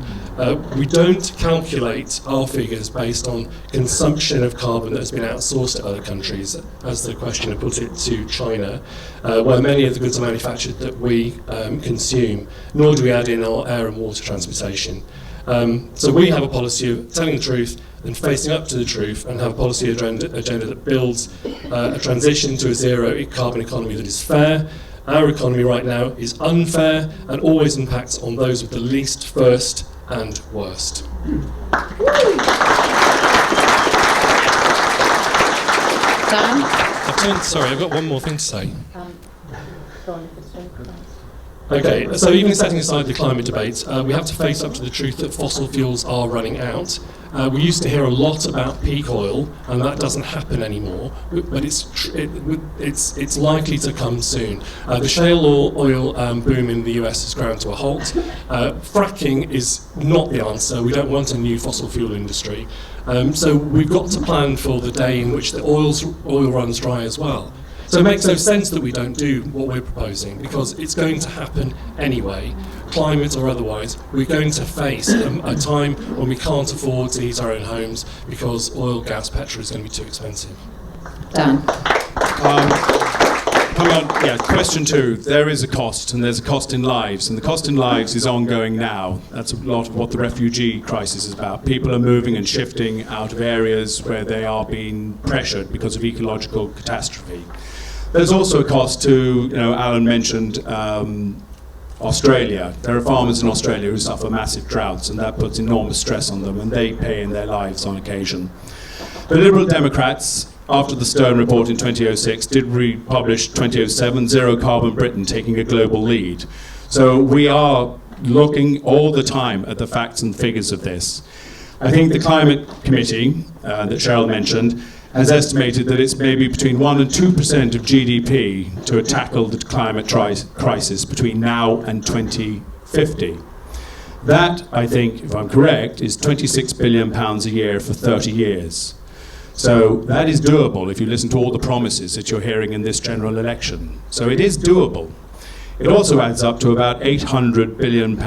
We don't calculate our figures based on consumption of carbon that has been outsourced to other countries, as the questioner put it, to China, where many of the goods are manufactured that we consume, nor do we add in our air and water transportation. So we have a policy of telling the truth and facing up to the truth, and have a policy agenda that builds a transition to a zero carbon economy that is fair. Our economy right now is unfair and always impacts on those with the least first and worst. Dan? I've got one more thing to say. Okay, so even setting aside the climate debate, we have to face up to the truth that fossil fuels are running out. We used to hear a lot about peak oil, and that doesn't happen anymore, but it's likely to come soon. The shale oil boom in the US has ground to a halt. Fracking is not the answer. We don't want a new fossil fuel industry. So we've got to plan for the day in which the oil runs dry as well. So it makes no sense that we don't do what we're proposing, because it's going to happen anyway, climate or otherwise. We're going to face a time when we can't afford to heat our own homes because oil, gas, petrol is going to be too expensive. Dan? Question 2. There is a cost, and there's a cost in lives, and the cost in lives is ongoing now. That's a lot of what the refugee crisis is about. People are moving and shifting out of areas where they are being pressured because of ecological catastrophe. There's also a cost to, Alan mentioned Australia. There are farmers in Australia who suffer massive droughts, and that puts enormous stress on them, and they pay in their lives on occasion. The Liberal Democrats, after the Stern report in 2006, did republish 2007, Zero Carbon Britain, taking a global lead. So we are looking all the time at the facts and figures of this. I think the Climate Committee that Cheryl mentioned has estimated that it's maybe between 1 and 2% of GDP to tackle the climate crisis between now and 2050. That, I think, if I'm correct, is £26 billion a year for 30 years. So that is doable if you listen to all the promises that you're hearing in this general election. So it is doable. It also adds up to about £800 billion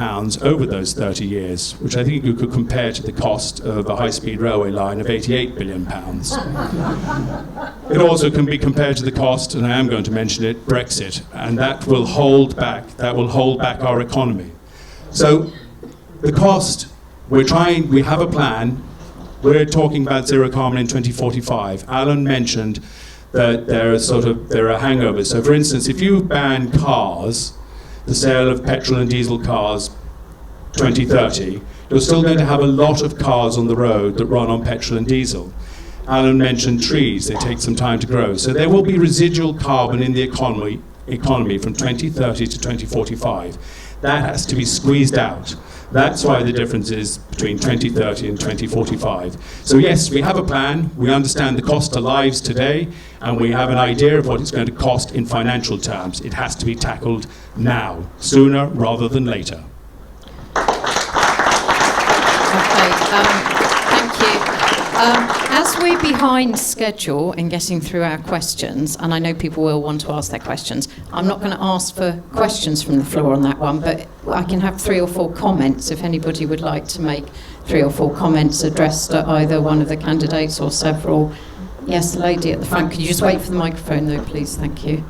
over those 30 years, which I think you could compare to the cost of a high-speed railway line of £88 billion. It also can be compared to the cost, and I am going to mention it, Brexit, and that will hold back our economy. So the cost, we have a plan. We're talking about zero carbon in 2045. Alan mentioned that there are hangovers. So for instance, if you ban cars, the sale of petrol and diesel cars 2030, you're still going to have a lot of cars on the road that run on petrol and diesel. Alan mentioned trees, they take some time to grow. So there will be residual carbon in the economy from 2030 to 2045. That has to be squeezed out. That's why the difference is between 2030 and 2045. So yes, we have a plan, we understand the cost to lives today, and we have an idea of what it's going to cost in financial terms. It has to be tackled now, sooner rather than later. Okay, thank you. As we're behind schedule in getting through our questions, and I know people will want to ask their questions, I'm not going to ask for questions from the floor on that one, but I can have 3 or 4 comments if anybody would like to make 3 or 4 comments addressed at either one of the candidates or several. Yes, the lady at the front. Could you just wait for the microphone though, please? Thank you.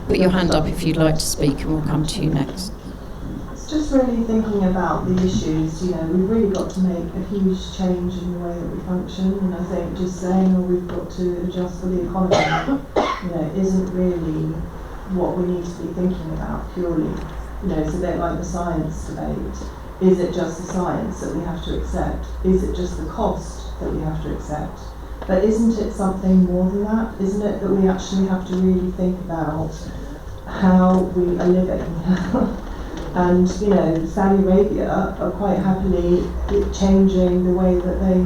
Put your hand up if you'd like to speak and we'll come to you next. Just really thinking about the issues, we've really got to make a huge change in the way that we function, and I think just saying, we've got to adjust for the economy, isn't really what we need to be thinking about purely. It's a bit like the science debate. Is it just the science that we have to accept? Is it just the cost that we have to accept? But isn't it something more than that? Isn't it that we actually have to really think about how we are living? And, Saudi Arabia are quite happily changing the way that they,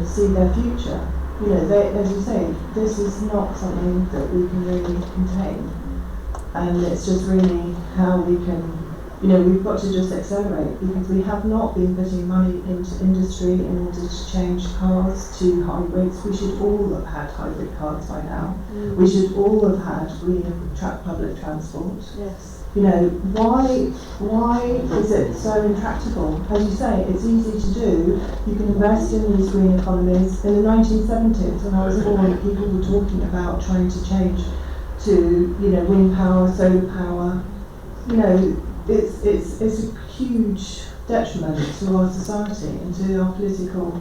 see their future. As you say, this is not something that we can really contain. And it's just really how we can, we've got to just accelerate, because we have not been putting money into industry in order to change cars to hybrids. We should all have had hybrid cars by now. We should all have had green public transport. Yes. Why is it so intractable? As you say, it's easy to do. You can invest in these green economies. In the 1970s, when I was born, people were talking about trying to change to, wind power, solar power. It's a huge detriment to our society and to our political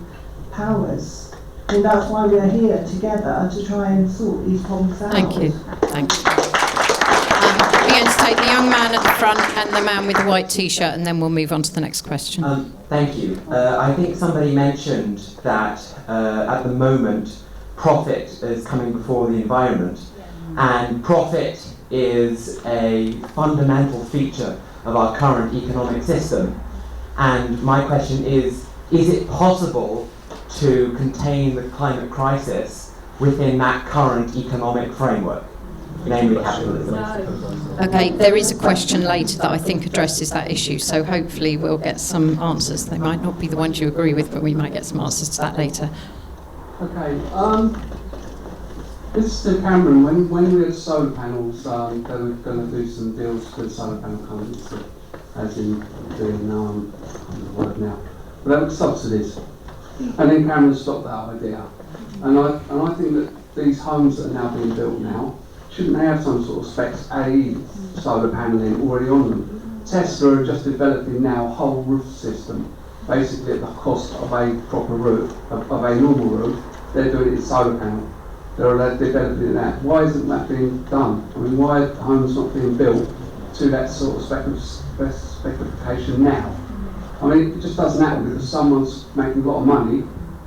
powers. And that's why we are here together to try and sort these problems out. Thank you. Thank you. We're going to take the young man at the front and the man with the white T-shirt, and then we'll move on to the next question. Thank you. I think somebody mentioned that at the moment profit is coming before the environment, and profit is a fundamental feature of our current economic system. And my question is it possible to contain the climate crisis within that current economic framework? Namely capitalism. Okay, there is a question later that I think addresses that issue, so hopefully we'll get some answers. They might not be the ones you agree with, but we might get some answers to that later. Okay, Mr. Cameron, when we had solar panels, they were going to do some deals with solar panel companies, as in doing, I can't remember the word now, but that was subsidies. And then Cameron stopped that idea. And I think that these homes that are now being built now, shouldn't they have some sort of specs A solar paneling already on them? Tesla are just developing now a whole roof system, basically at the cost of a proper roof, of a normal roof. They're doing it in solar panel. They're developing that. Why isn't that being done? I mean, why are homes not being built to that sort of specification now? I mean, it just doesn't happen because someone's making a lot of money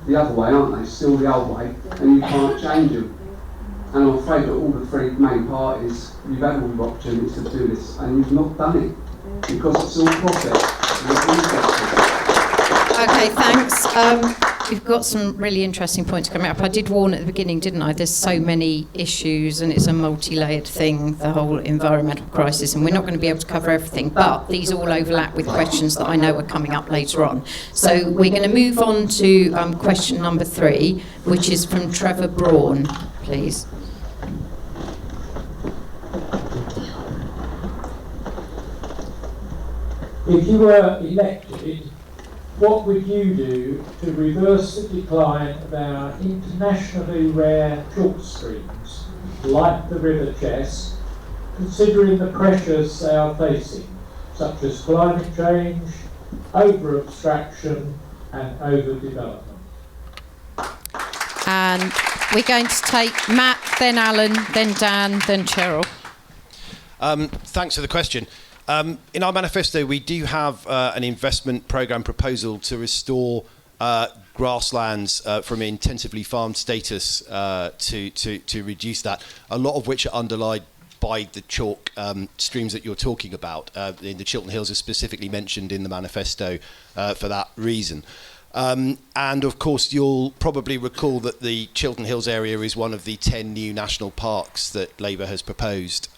the other way, aren't they? Still the old way, and you can't change them. And I'm afraid that all the 3 main parties, you've had all the opportunities to do this, and you've not done it because it's all profit. Okay, thanks. We've got some really interesting points coming up. I did warn at the beginning, didn't I? There's so many issues and it's a multi-layered thing, the whole environmental crisis, and we're not going to be able to cover everything, but these all overlap with questions that I know are coming up later on. So we're going to move on to question number 3, which is from Trevor Braun, please. If you were elected, what would you do to reverse the decline of our internationally rare chalk streams, like the River Chess, considering the pressures they are facing, such as climate change, over-abstraction and overdevelopment? And we're going to take Matt, then Alan, then Dan, then Cheryl. Thanks for the question. In our manifesto, we do have an investment programme proposal to restore grasslands from intensively farmed status to reduce that, a lot of which are underlined by the chalk streams that you're talking about. In the Chiltern Hills are specifically mentioned in the manifesto for that reason. And of course, you'll probably recall that the Chiltern Hills area is one of the 10 new national parks that Labour has proposed.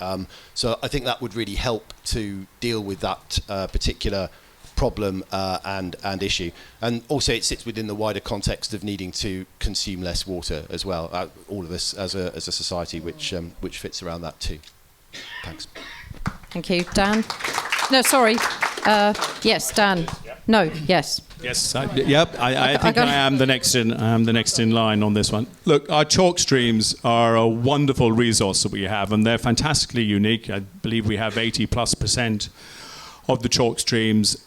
So I think that would really help to deal with that particular problem and issue. And also it sits within the wider context of needing to consume less water as well, all of us as a society, which fits around that too. Thanks. Thank you. Dan? No, sorry. Yes, Dan. No, yes. Yes, I think I am the next in line on this one. Look, our chalk streams are a wonderful resource that we have, and they're fantastically unique. I believe we have 80+% of the chalk streams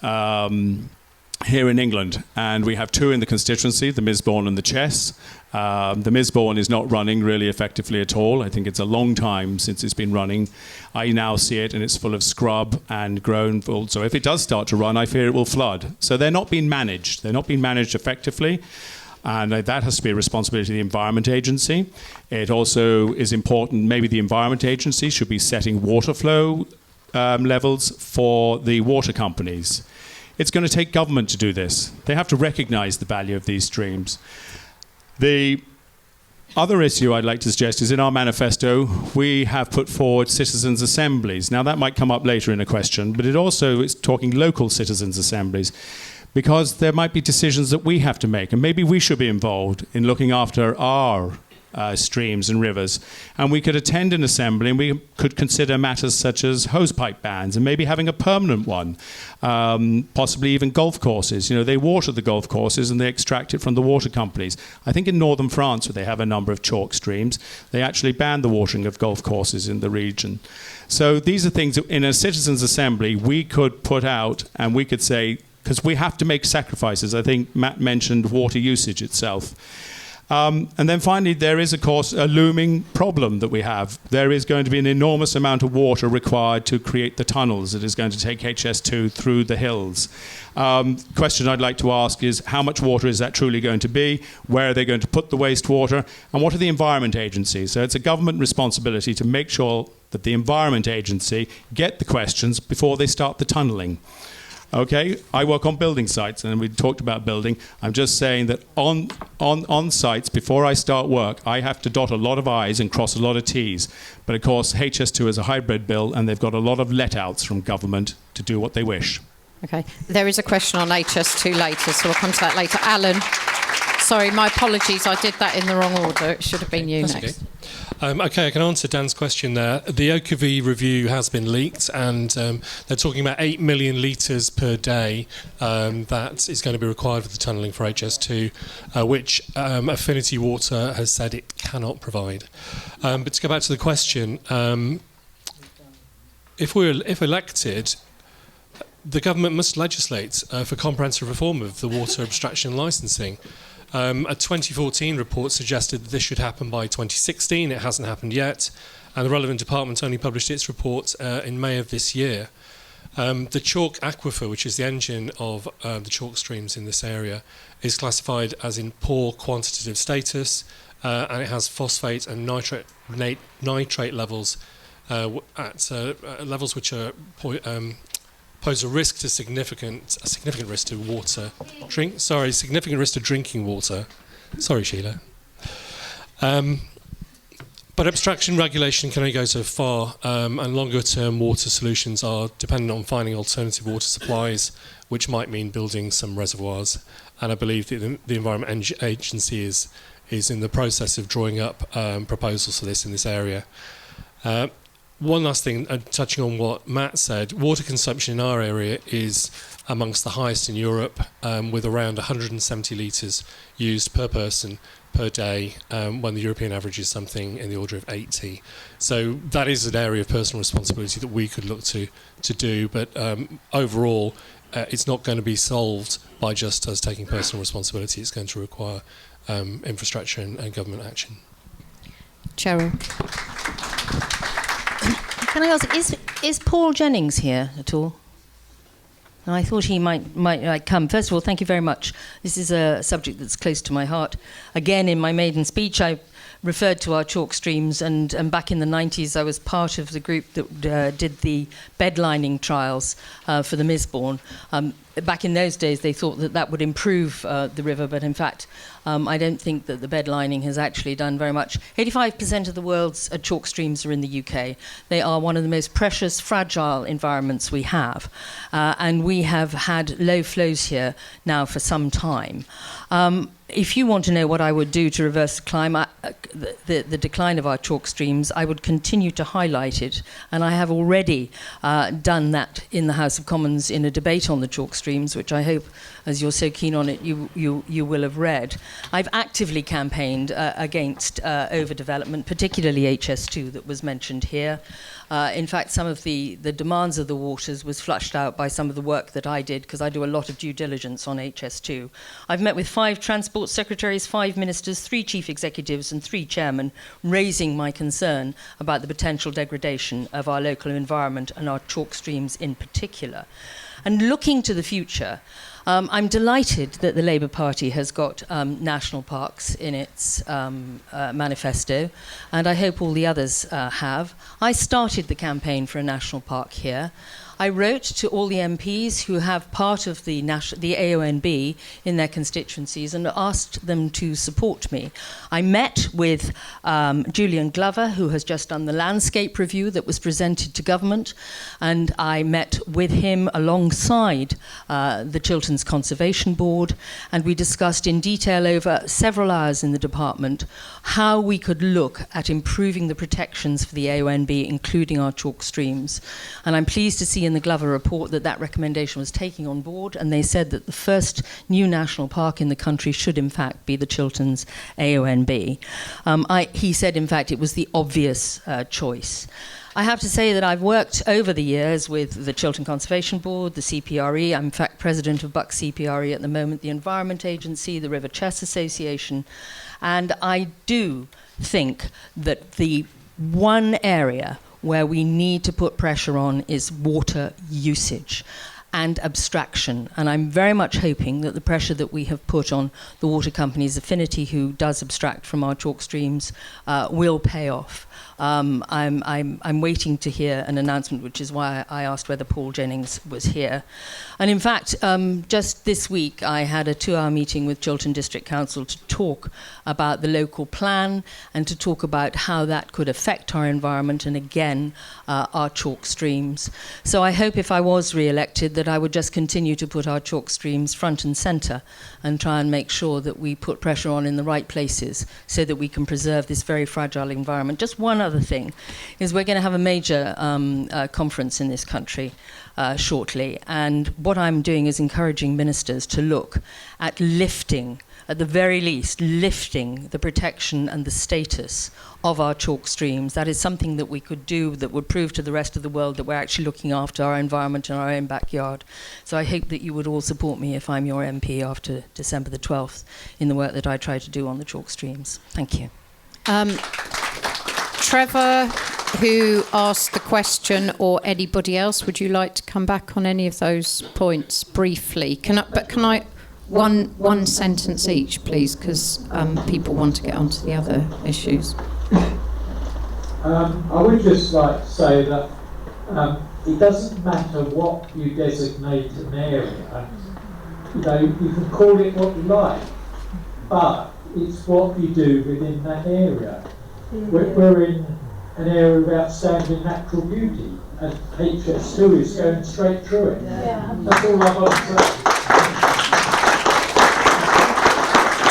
here in England, and we have 2 in the constituency, the Misbourne and the Chess. The Misbourne is not running really effectively at all. I think it's a long time since it's been running. I now see it and it's full of scrub and grown full. So if it does start to run, I fear it will flood. So they're not being managed. They're not being managed effectively. And that has to be a responsibility of the Environment Agency. It also is important, maybe the Environment Agency should be setting water flow levels for the water companies. It's going to take government to do this. They have to recognise the value of these streams. The other issue I'd like to suggest is in our manifesto, we have put forward citizens' assemblies. Now, that might come up later in a question, but it also is talking local citizens' assemblies, because there might be decisions that we have to make, and maybe we should be involved in looking after our streams and rivers. And we could attend an assembly and we could consider matters such as hosepipe bans and maybe having a permanent one, possibly even golf courses. You know, they water the golf courses and they extract it from the water companies. I think in northern France, where they have a number of chalk streams, they actually ban the watering of golf courses in the region. So these are things that in a citizens' assembly we could put out, and we could say, because we have to make sacrifices. I think Matt mentioned water usage itself. And then finally, there is, of course, a looming problem that we have. There is going to be an enormous amount of water required to create the tunnels that is going to take HS2 through the hills. Question I'd like to ask is, how much water is that truly going to be? Where are they going to put the wastewater? And what are the Environment Agencies? So it's a government responsibility to make sure that the Environment Agency get the questions before they start the tunnelling. Okay, I work on building sites, and we talked about building. I'm just saying that on sites, before I start work, I have to dot a lot of I's and cross a lot of T's. But of course, HS2 is a hybrid bill, and they've got a lot of let-outs from government to do what they wish. Okay, there is a question on HS2 later, so we'll come to that later. Alan, sorry, my apologies, I did that in the wrong order. It should have been you next. Okay. Okay, I can answer Dan's question there. The OKV review has been leaked, and they're talking about 8 million litres per day that is going to be required for the tunnelling for HS2, which Affinity Water has said it cannot provide. But to go back to the question, if elected, the government must legislate for comprehensive reform of the water abstraction licensing. A 2014 report suggested that this should happen by 2016. It hasn't happened yet, and the relevant department only published its report in May of this year. The chalk aquifer, which is the engine of the chalk streams in this area, is classified as in poor quantitative status, and it has phosphate and nitrate levels at levels which are pose a significant risk to significant risk to drinking water. Sorry, Sheila. But abstraction regulation can only go so far, and longer-term water solutions are dependent on finding alternative water supplies, which might mean building some reservoirs. And I believe that the Environment Agency is in the process of drawing up proposals for this in this area. One last thing, touching on what Matt said, water consumption in our area is amongst the highest in Europe, with around 170 litres used per person per day, when the European average is something in the order of 80. So that is an area of personal responsibility that we could look to do, but overall it's not going to be solved by just us taking personal responsibility. It's going to require infrastructure and government action. Cheryl. Can I ask, is Paul Jennings here at all? I thought he might come. First of all, thank you very much. This is a subject that's close to my heart. Again, in my maiden speech, I referred to our chalk streams, and back in the 90s, I was part of the group that did the bed lining trials for the Misbourne. Back in those days, they thought that would improve the river, but in fact, I don't think that the bed lining has actually done very much. 85% of the world's chalk streams are in the UK. They are one of the most precious, fragile environments we have, and we have had low flows here now for some time. If you want to know what I would do to reverse the decline of our chalk streams, I would continue to highlight it, and I have already done that in the House of Commons in a debate on the chalk streams, which I hope, as you're so keen on it, you will have read. I've actively campaigned against overdevelopment, particularly HS2 that was mentioned here. In fact, some of the demands of the waters was flushed out by some of the work that I did, because I do a lot of due diligence on HS2. I've met with 5 transport secretaries, 5 ministers, 3 chief executives and 3 chairmen, raising my concern about the potential degradation of our local environment and our chalk streams in particular. And looking to the future, I'm delighted that the Labour Party has got national parks in its manifesto, and I hope all the others have. I started the campaign for a national park here. I wrote to all the MPs who have part of the AONB in their constituencies and asked them to support me. I met with Julian Glover, who has just done the landscape review that was presented to government, and I met with him alongside the Chilterns Conservation Board, and we discussed in detail over several hours in the department how we could look at improving the protections for the AONB, including our chalk streams. And I'm pleased to see in the Glover report that recommendation was taken on board, and they said that the first new national park in the country should in fact be the Chilterns AONB. He said in fact it was the obvious choice. I have to say that I've worked over the years with the Chiltern Conservation Board, the CPRE. I'm in fact president of Bucks CPRE at the moment, the Environment Agency, the River Chess Association, and I do think that the one area where we need to put pressure on is water usage and abstraction. And I'm very much hoping that the pressure that we have put on the water companies, Affinity, who does abstract from our chalk streams, will pay off. I'm waiting to hear an announcement, which is why I asked whether Paul Jennings was here. And in fact, just this week, I had a 2-hour meeting with Chiltern District Council to talk about the local plan and to talk about how that could affect our environment and, again, our chalk streams. So I hope if I was re-elected that I would just continue to put our chalk streams front and centre and try and make sure that we put pressure on in the right places so that we can preserve this very fragile environment. Just one other thing is we're going to have a major conference in this country shortly, and what I'm doing is encouraging ministers to look at lifting, at the very least, lifting the protection and the status of our chalk streams. That is something that we could do that would prove to the rest of the world that we're actually looking after our environment in our own backyard. So I hope that you would all support me if I'm your MP after December the 12th in the work that I try to do on the chalk streams. Thank you. Trevor, who asked the question, or anybody else, would you like to come back on any of those points briefly? Can I one sentence each, please, because people want to get onto the other issues. I would just like to say that it doesn't matter what you designate an area. You know, you can call it what you like, but it's what you do within that area. We're in an area of outstanding natural beauty, and HS2 is going straight through it. That's all I've got to say.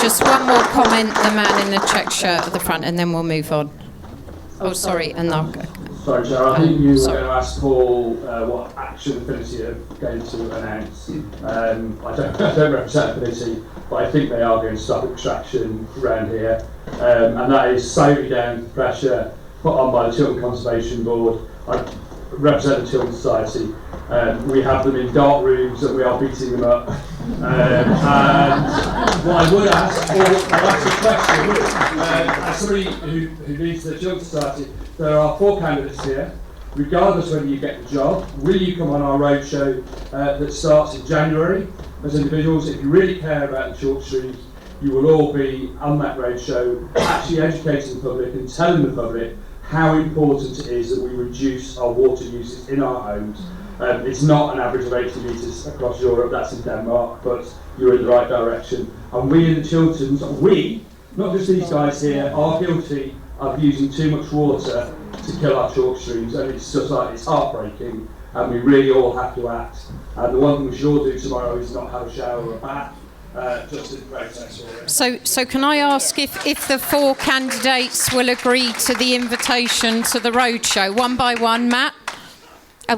Just one more comment, the man in the check shirt at the front, and then we'll move on. Oh, sorry, and I'll go. Sorry, Chair, I think you were going to ask Paul what action Affinity are going to announce. I don't represent Affinity, but I think they are going to stop extraction around here. And that is solely down to the pressure put on by the Chiltern Conservation Board. I represent the Chiltern Society. We have them in dark rooms and we are beating them up. And what I would ask, or I'll ask a question, as somebody who leads the Chiltern Society, there are 4 candidates here. Regardless whether you get the job, will you come on our roadshow that starts in January? As individuals, if you really care about the chalk streams, you will all be on that roadshow, actually educating the public and telling the public how important it is that we reduce our water uses in our homes. It's not an average of 80 litres across Europe, that's in Denmark, but you're in the right direction. And we in the Chilterns, we, not just these guys here, are guilty of using too much water to kill our chalk streams, and it's just like, it's heartbreaking, and we really all have to act. And the one thing we should all do tomorrow is not have a shower or a bath, just in protest for it. So can I ask if the 4 candidates will agree to the invitation to the roadshow, one by one? Matt,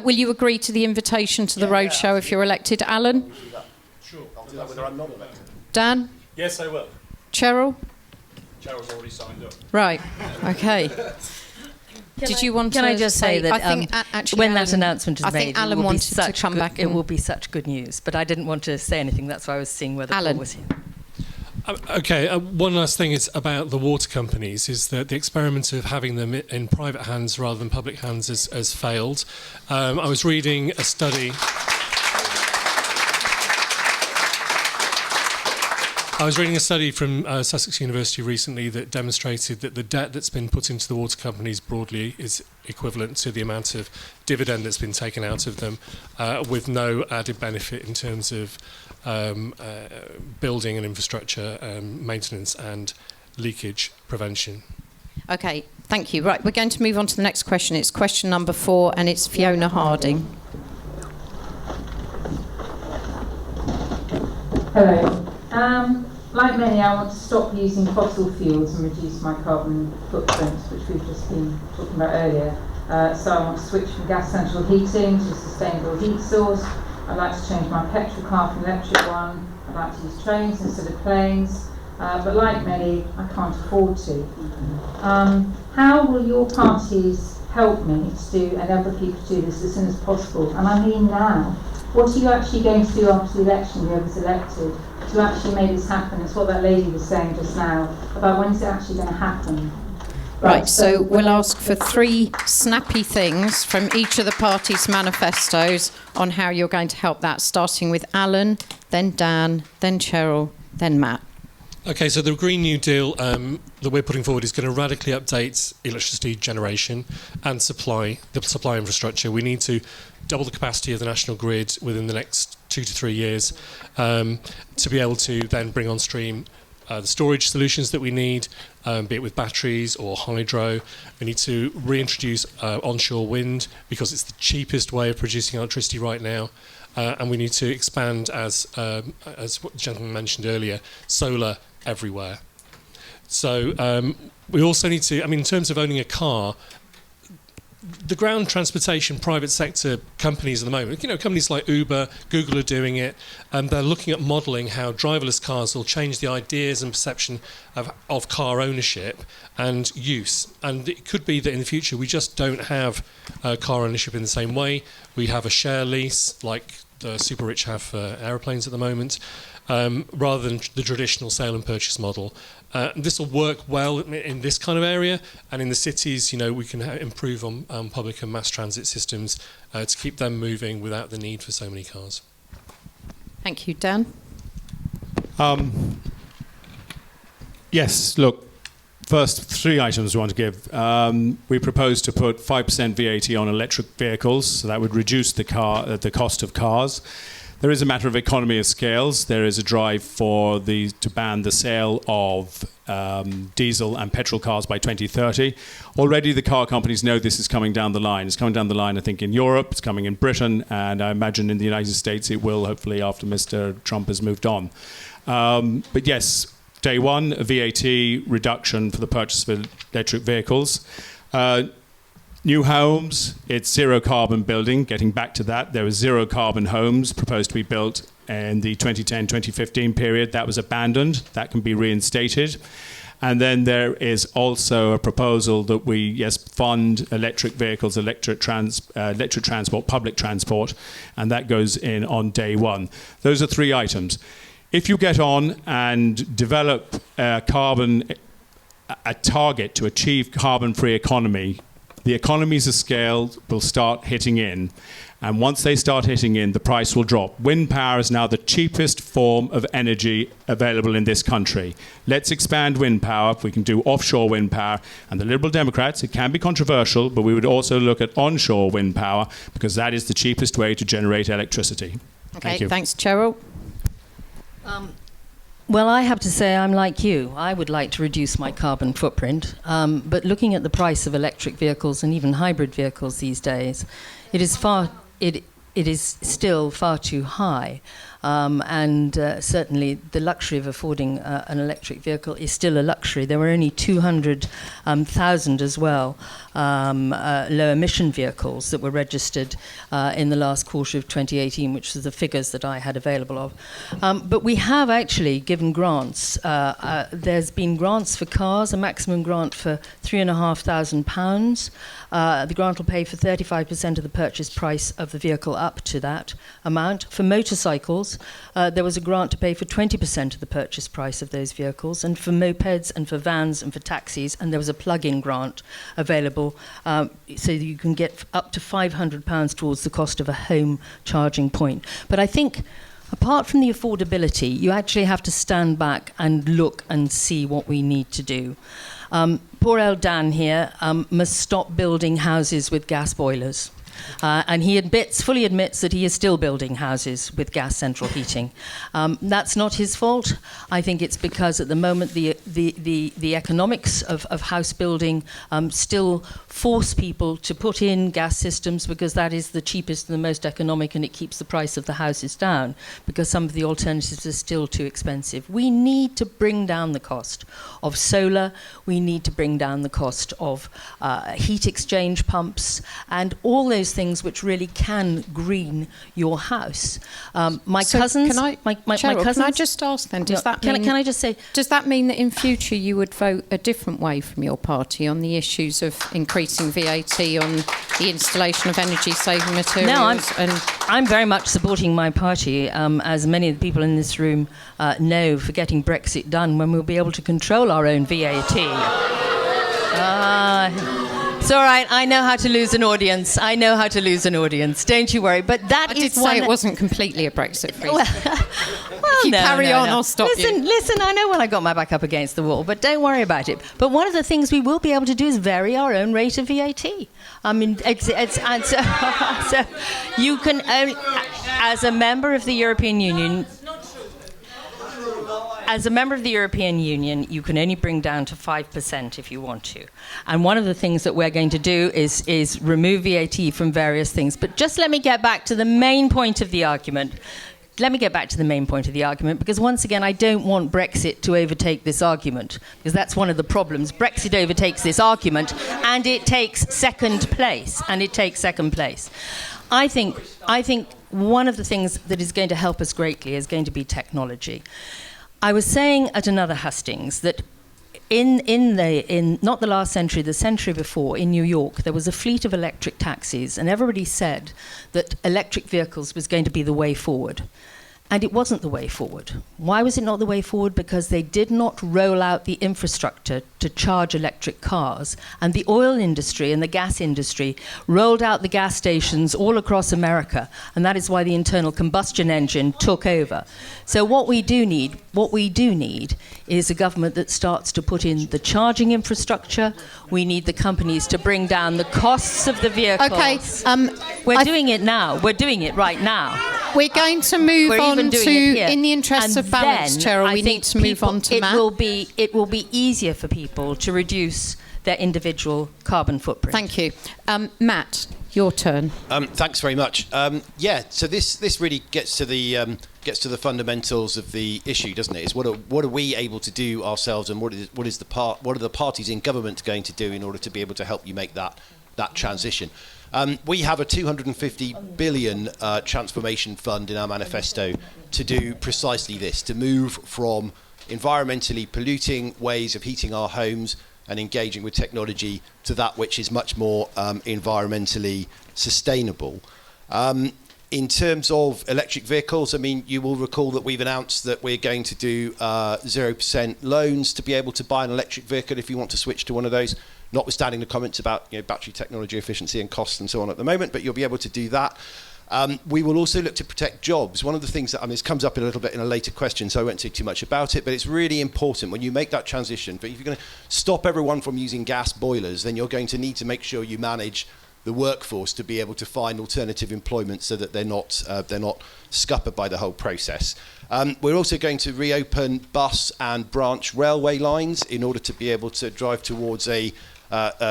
will you agree to the invitation to the roadshow if you're elected? Alan? Sure. I'll do that whether I'm not elected. Dan? Yes, I will. Cheryl? Cheryl's already signed up. Right, okay. Did you want Can to I just say that I think actually when Alan, that announcement is I made, think Alan wanted to come back. It will be such good news. But I didn't want to say anything. That's why I was seeing whether Paul was here. Okay, one last thing is about the water companies, is that the experiment of having them in private hands rather than public hands has failed. I was reading a study... from Sussex University recently that demonstrated that the debt that's been put into the water companies broadly is equivalent to the amount of dividend that's been taken out of them, with no added benefit in terms of building and infrastructure, maintenance and leakage prevention. Okay, thank you. Right, we're going to move on to the next question. It's question number 4, and it's Fiona Harding. Hello. Like many, I want to stop using fossil fuels and reduce my carbon footprint, which we've just been talking about earlier. So I want to switch from gas central heating to a sustainable heat source. I'd like to change my petrol car for an electric one. I'd like to use trains instead of planes. But like many, I can't afford to. How will your parties help me to do, and other people to do this as soon as possible? And I mean now. What are you actually going to do after the election, whoever's elected, to actually make this happen? It's what that lady was saying just now, about when's it actually going to happen. Right, so we'll ask for 3 snappy things from each of the parties' manifestos on how you're going to help that, starting with Alan, then Dan, then Cheryl, then Matt. Okay, so the Green New Deal that we're putting forward is going to radically update electricity generation and the supply infrastructure. We need to double the capacity of the national grid within the next 2 to 3 years to be able to then bring on stream the storage solutions that we need, be it with batteries or hydro. We need to reintroduce onshore wind because it's the cheapest way of producing electricity right now. And we need to expand, as what the gentleman mentioned earlier, solar everywhere. So we also need to, in terms of owning a car, the ground transportation private sector companies at the moment, companies like Uber, Google are doing it, and they're looking at modelling how driverless cars will change the ideas and perception of car ownership and use. And it could be that in the future we just don't have car ownership in the same way. We have a share lease like the super rich have for aeroplanes at the moment, rather than the traditional sale and purchase model. This will work well in this kind of area, and in the cities, we can improve on public and mass transit systems to keep them moving without the need for so many cars. Thank you. Dan? Yes, look, first three items we want to give. We propose to put 5% VAT on electric vehicles, so that would reduce the cost of cars. There is a matter of economy of scales. There is a drive to ban the sale of diesel and petrol cars by 2030. Already the car companies know this is coming down the line. It's coming down the line, I think, in Europe, it's coming in Britain, and I imagine in the United States it will, hopefully, after Mr. Trump has moved on. But yes, day one, a VAT reduction for the purchase of electric vehicles. New homes, it's zero carbon building. Getting back to that, there were zero carbon homes proposed to be built in the 2010-2015 period. That was abandoned. That can be reinstated. And then there is also a proposal that we, fund electric vehicles, electric transport, public transport, and that goes in on day one. Those are three items. If you get on and develop a target to achieve carbon-free economy, the economies of scale will start hitting in. And once they start hitting in, the price will drop. Wind power is now the cheapest form of energy available in this country. Let's expand wind power. If we can do offshore wind power. And the Liberal Democrats, it can be controversial, but we would also look at onshore wind power because that is the cheapest way to generate electricity. Okay, Thank you. Thanks, Cheryl. Well, I have to say I'm like you. I would like to reduce my carbon footprint, but looking at the price of electric vehicles and even hybrid vehicles these days, it is still far too high. And certainly the luxury of affording an electric vehicle is still a luxury. There were only 200,000 as well low-emission vehicles that were registered in the last quarter of 2018, which was the figures that I had available of. But we have actually given grants. There's been grants for cars, a maximum grant for £3,500. The grant will pay for 35% of the purchase price of the vehicle up to that amount. For motorcycles, there was a grant to pay for 20% of the purchase price of those vehicles, and for mopeds and for vans and for taxis, and there was a plug-in grant available so that you can get up to £500 towards the cost of a home charging point. But I think apart from the affordability, you actually have to stand back and look and see what we need to do. Poor old Dan here must stop building houses with gas boilers. And he fully admits that he is still building houses with gas central heating. That's not his fault. I think it's because at the moment the economics of house building still force people to put in gas systems because that is the cheapest and the most economic, and it keeps the price of the houses down because some of the alternatives are still too expensive. We need to bring down the cost of solar. We need to bring down the cost of heat exchange pumps and all those things which really can green your house. My cousins... Can I, Cheryl, can I just ask then, does that mean... Can I just say... Does that mean that in future you would vote a different way from your party on the issues of increasing VAT on the installation of energy-saving materials? No, I'm very much supporting my party, as many of the people in this room know, for getting Brexit done when we'll be able to control our own VAT. It's all right. I know how to lose an audience. Don't you worry. But I did say it wasn't completely a Brexit free. Well, if you carry on, I'll stop you. Listen, I know when I got my back up against the wall, but don't worry about it. But one of the things we will be able to do is vary our own rate of VAT. I mean, so you can only, as a member of the European Union... As a member of the European Union, you can only bring down to 5% if you want to. And one of the things that we're going to do is remove VAT from various things. But just let me get back to the main point of the argument. Because once again, I don't want Brexit to overtake this argument, because that's one of the problems. Brexit overtakes this argument, and it takes second place. I think one of the things that is going to help us greatly is going to be technology. I was saying at another Hustings that in not the last century, the century before, in New York, there was a fleet of electric taxis, and everybody said that electric vehicles was going to be the way forward. And it wasn't the way forward. Why was it not the way forward? Because they did not roll out the infrastructure to charge electric cars. And the oil industry and the gas industry rolled out the gas stations all across America. And that is why the internal combustion engine took over. So what we do need is a government that starts to put in the charging infrastructure. We need the companies to bring down the costs of the vehicles. Okay, we're doing it now. We're doing it right now. We're going to move on to, in the interests and of balance, Cheryl, we need to move on to Matt. It will be easier for people to reduce their individual carbon footprint. Thank you. Matt, your turn. Thanks very much. So this really gets to the fundamentals of the issue, doesn't it? Is what are we able to do ourselves, and what are the parties in government going to do in order to be able to help you make that transition? We have a 250 billion transformation fund in our manifesto to do precisely this, to move from environmentally polluting ways of heating our homes and engaging with technology to that which is much more environmentally sustainable. In terms of electric vehicles, I mean, you will recall that we've announced that we're going to do 0% loans to be able to buy an electric vehicle if you want to switch to one of those, notwithstanding the comments about battery technology efficiency and costs and so on at the moment, but you'll be able to do that. We will also look to protect jobs. One of the things that, this comes up a little bit in a later question, so I won't say too much about it, but it's really important when you make that transition. But if you're going to stop everyone from using gas boilers, then you're going to need to make sure you manage the workforce to be able to find alternative employment so that they're not scuppered by the whole process. We're also going to reopen bus and branch railway lines in order to be able to drive towards a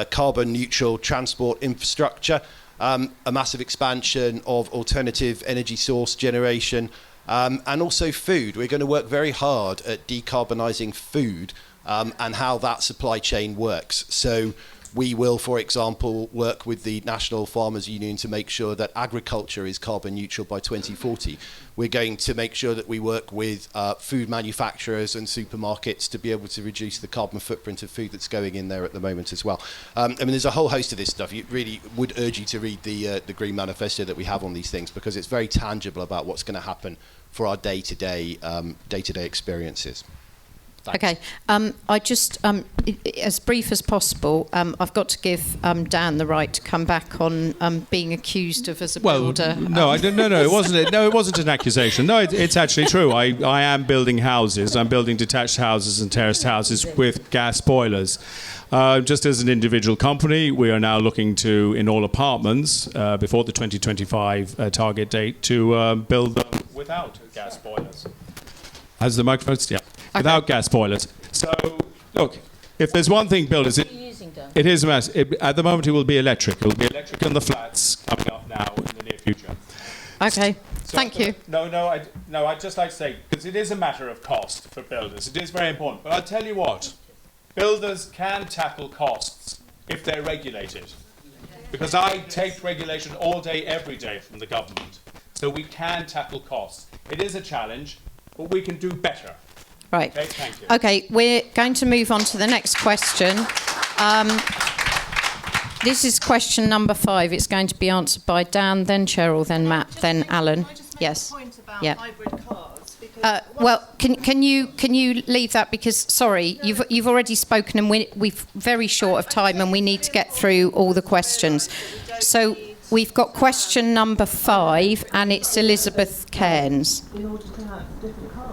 carbon neutral transport infrastructure, a massive expansion of alternative energy source generation, and also food. We're going to work very hard at decarbonising food and how that supply chain works. So we will, for example, work with the National Farmers Union to make sure that agriculture is carbon neutral by 2040. We're going to make sure that we work with food manufacturers and supermarkets to be able to reduce the carbon footprint of food that's going in there at the moment as well. There's a whole host of this stuff. You really would urge you to read the Green Manifesto that we have on these things, because it's very tangible about what's going to happen for our day-to-day experiences. Thanks. Okay, I just, as brief as possible, I've got to give Dan the right to come back on being accused of as a builder. No, it wasn't. No, it wasn't an accusation. No, it's actually true. I am building houses. I'm building detached houses and terraced houses with gas boilers. Just as an individual company, we are now looking to, in all apartments, before the 2025 target date, to build them without gas boilers. Has the microphone? Yeah. Okay. Without gas boilers. So, look, if there's one thing builders, it is a mess. At the moment, it will be electric. It will be electric on the flats coming up now in the near future. Okay, so thank you. I'd just like to say, because it is a matter of cost for builders. It is very important. But I'll tell you what, builders can tackle costs if they're regulated. Because I take regulation all day, every day from the government. So we can tackle costs. It is a challenge, but we can do better. Right. Okay, thank you. Okay, we're going to move on to the next question. This is question number 5. It's going to be answered by Dan, then Cheryl, then Matt, then Alan. Yes. Yeah. Hybrid cars, well, can you leave that, because sorry, you've already spoken and we're very short of time and we need to get through all the questions. So we've got question number 5 and it's Elizabeth Cairns. In order to have different cars.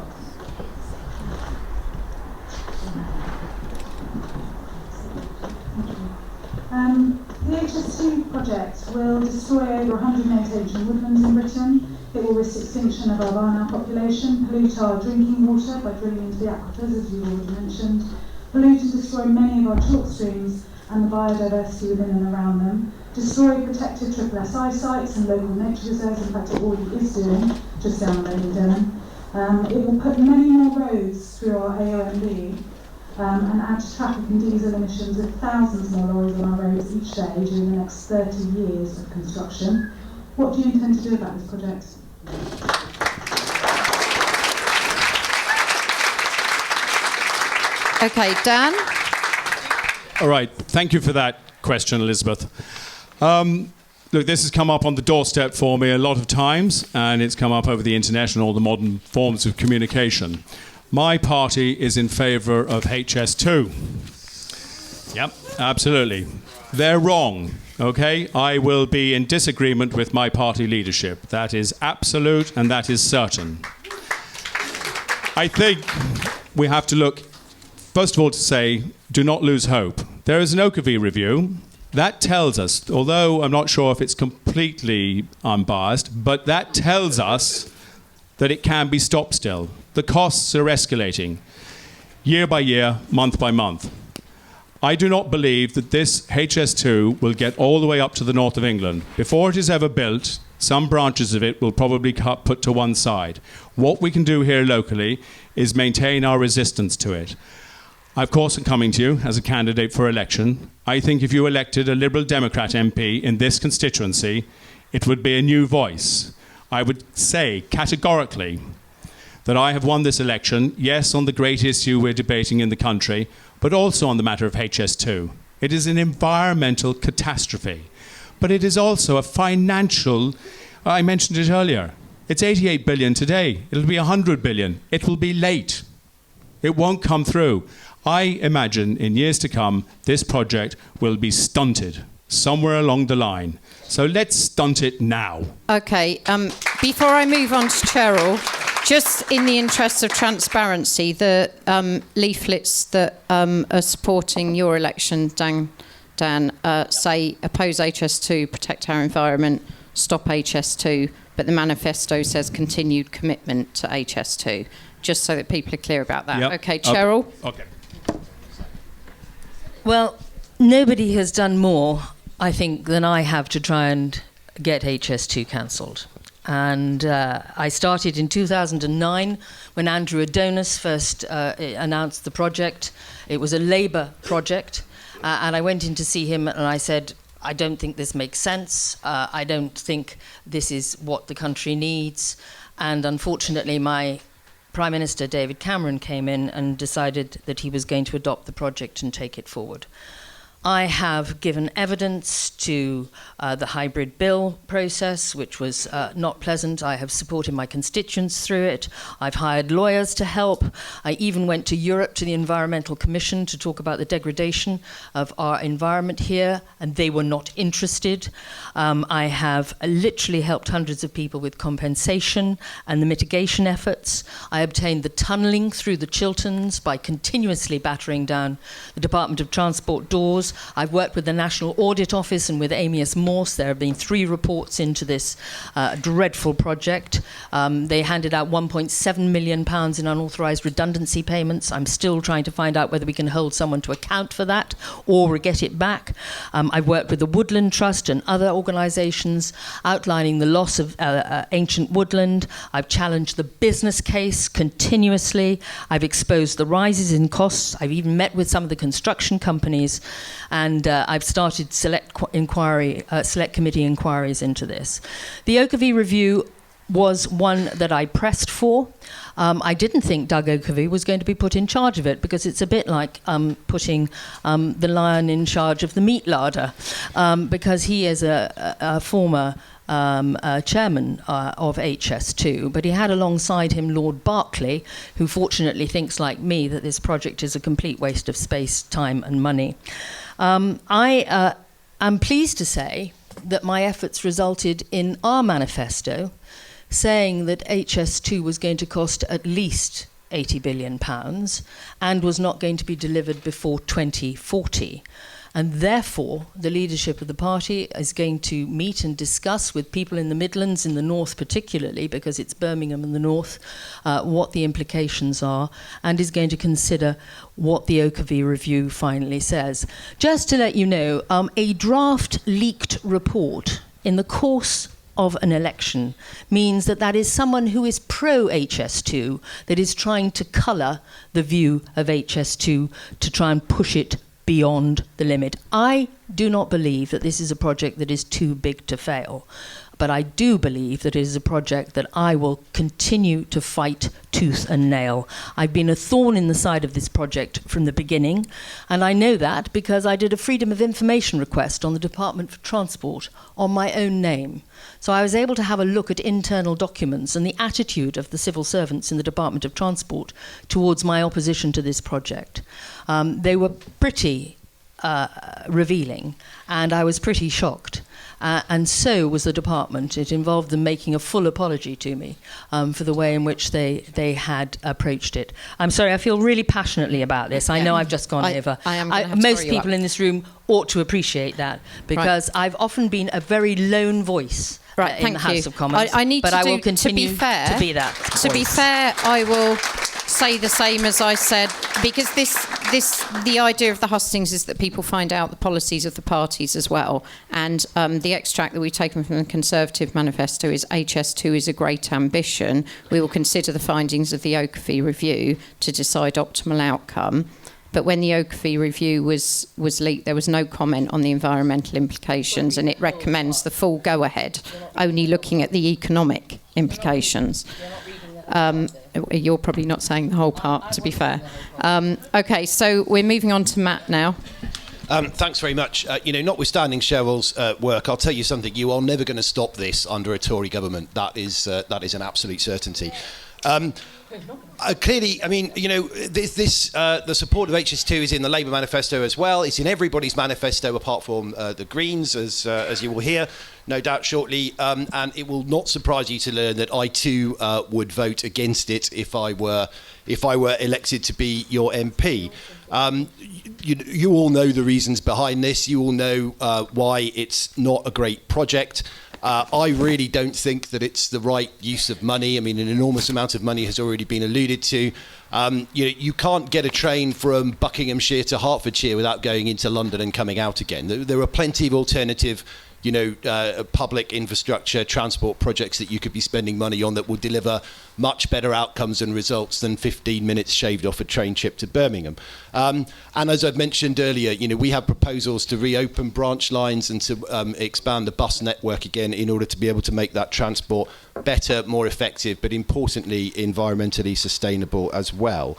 The HS2 project will destroy over 108 ancient woodlands in Britain. It will risk extinction of our barnyard population, pollute our drinking water by drilling into the aquifers, as you've already mentioned, pollute and destroy many of our chalk streams and the biodiversity within and around them, destroy protected SSSI sites and local nature reserves. In fact, it already is doing, just down the road in Devon. It will put many more roads through our AOMB, and add to traffic and diesel emissions with thousands more lorries on our roads each day during the next 30 years of construction. What do you intend to do about this project? Okay, Dan? All right, thank you for that question, Elizabeth. Look, this has come up on the doorstep for me a lot of times, and it's come up over the internet and all the modern forms of communication. My party is in favour of HS2. Yep, absolutely. They're wrong, okay? I will be in disagreement with my party leadership. That is absolute and that is certain. I think we have to look, first of all, to say, do not lose hope. There is an Oakervee review. That tells us, although I'm not sure if it's completely unbiased, but that tells us that it can be stopped still. The costs are escalating year by year, month by month. I do not believe that this HS2 will get all the way up to the north of England. Before it is ever built, some branches of it will probably put to one side. What we can do here locally is maintain our resistance to it. Of course, I'm coming to you as a candidate for election. I think if you elected a Liberal Democrat MP in this constituency, it would be a new voice. I would say categorically that I have won this election, yes, on the great issue we're debating in the country, but also on the matter of HS2. It is an environmental catastrophe, but it is also a financial, I mentioned it earlier, it's 88 billion today, it'll be 100 billion, it will be late, it won't come through. I imagine in years to come, this project will be stunted somewhere along the line. So let's stunt it now. Okay, before I move on to Cheryl, just in the interest of transparency, the leaflets that are supporting your election, Dan, say oppose HS2, protect our environment, stop HS2, but the manifesto says continued commitment to HS2, just so that people are clear about that. Yep. Okay, Cheryl? Okay. Well, nobody has done more, I think, than I have to try and get HS2 cancelled. And I started in 2009 when Andrew Adonis first announced the project. It was a Labour project. And I went in to see him and I said, I don't think this makes sense. I don't think this is what the country needs. And unfortunately, my Prime Minister David Cameron came in and decided that he was going to adopt the project and take it forward. I have given evidence to the hybrid bill process, which was not pleasant. I have supported my constituents through it. I've hired lawyers to help. I even went to Europe to the Environmental Commission to talk about the degradation of our environment here, and they were not interested. I have literally helped hundreds of people with compensation and the mitigation efforts. I obtained the tunnelling through the Chilterns by continuously battering down the Department of Transport doors. I've worked with the National Audit Office and with Amias Morse. There have been 3 reports into this dreadful project. They handed out £1.7 million in unauthorised redundancy payments. I'm still trying to find out whether we can hold someone to account for that or get it back. I've worked with the Woodland Trust and other organisations outlining the loss of ancient woodland. I've challenged the business case continuously. I've exposed the rises in costs. I've even met with some of the construction companies. And I've started select committee inquiries into this. The Oakervee review was one that I pressed for. I didn't think Doug Oakervee was going to be put in charge of it because it's a bit like putting the lion in charge of the meat larder because he is a former chairman of HS2, but he had alongside him Lord Berkeley, who fortunately thinks like me that this project is a complete waste of space, time and money. I am pleased to say that my efforts resulted in our manifesto saying that HS2 was going to cost at least £80 billion and was not going to be delivered before 2040. And therefore, the leadership of the party is going to meet and discuss with people in the Midlands, in the north particularly, because it's Birmingham in the north, what the implications are, and is going to consider what the Oakervee review finally says. Just to let you know, a draft leaked report in the course of an election means that that is someone who is pro-HS2 that is trying to colour the view of HS2 to try and push it beyond the limit. I do not believe that this is a project that is too big to fail. But I do believe that it is a project that I will continue to fight tooth and nail. I've been a thorn in the side of this project from the beginning, and I know that because I did a Freedom of Information request on the Department for Transport on my own name. So I was able to have a look at internal documents and the attitude of the civil servants in the Department of Transport towards my opposition to this project. They were pretty revealing, and I was pretty shocked. And so was the department. It involved them making a full apology to me for the way in which they had approached it. I'm sorry, I feel really passionately about this. I know I've just gone over. Most people in this room ought to appreciate that, because I've often been a very lone voice in the House of Commons. I will continue to be that. To be fair, I will say the same as I said, because the idea of the hustings is that people find out the policies of the parties as well. And the extract that we've taken from the Conservative manifesto is HS2 is a great ambition. We will consider the findings of the Okafor review to decide optimal outcome. But when the Okafor review was leaked, there was no comment on the environmental implications, and it recommends the full go-ahead, only looking at the economic implications. You're probably not saying the whole part, to be fair. Okay, so we're moving on to Matt now. Thanks very much. Notwithstanding Cheryl's work, I'll tell you something. You are never going to stop this under a Tory government. That is an absolute certainty. Clearly, I mean, the support of HS2 is in the Labour manifesto as well. It's in everybody's manifesto apart from the Greens, as you will hear, no doubt shortly. And it will not surprise you to learn that I too would vote against it if I were elected to be your MP. You all know the reasons behind this. You all know why it's not a great project. I really don't think that it's the right use of money. I mean, an enormous amount of money has already been alluded to. You can't get a train from Buckinghamshire to Hertfordshire without going into London and coming out again. There are plenty of alternative public infrastructure, transport projects that you could be spending money on that will deliver much better outcomes and results than 15 minutes shaved off a train trip to Birmingham. And as I've mentioned earlier, we have proposals to reopen branch lines and to expand the bus network again in order to be able to make that transport better, more effective, but importantly, environmentally sustainable as well.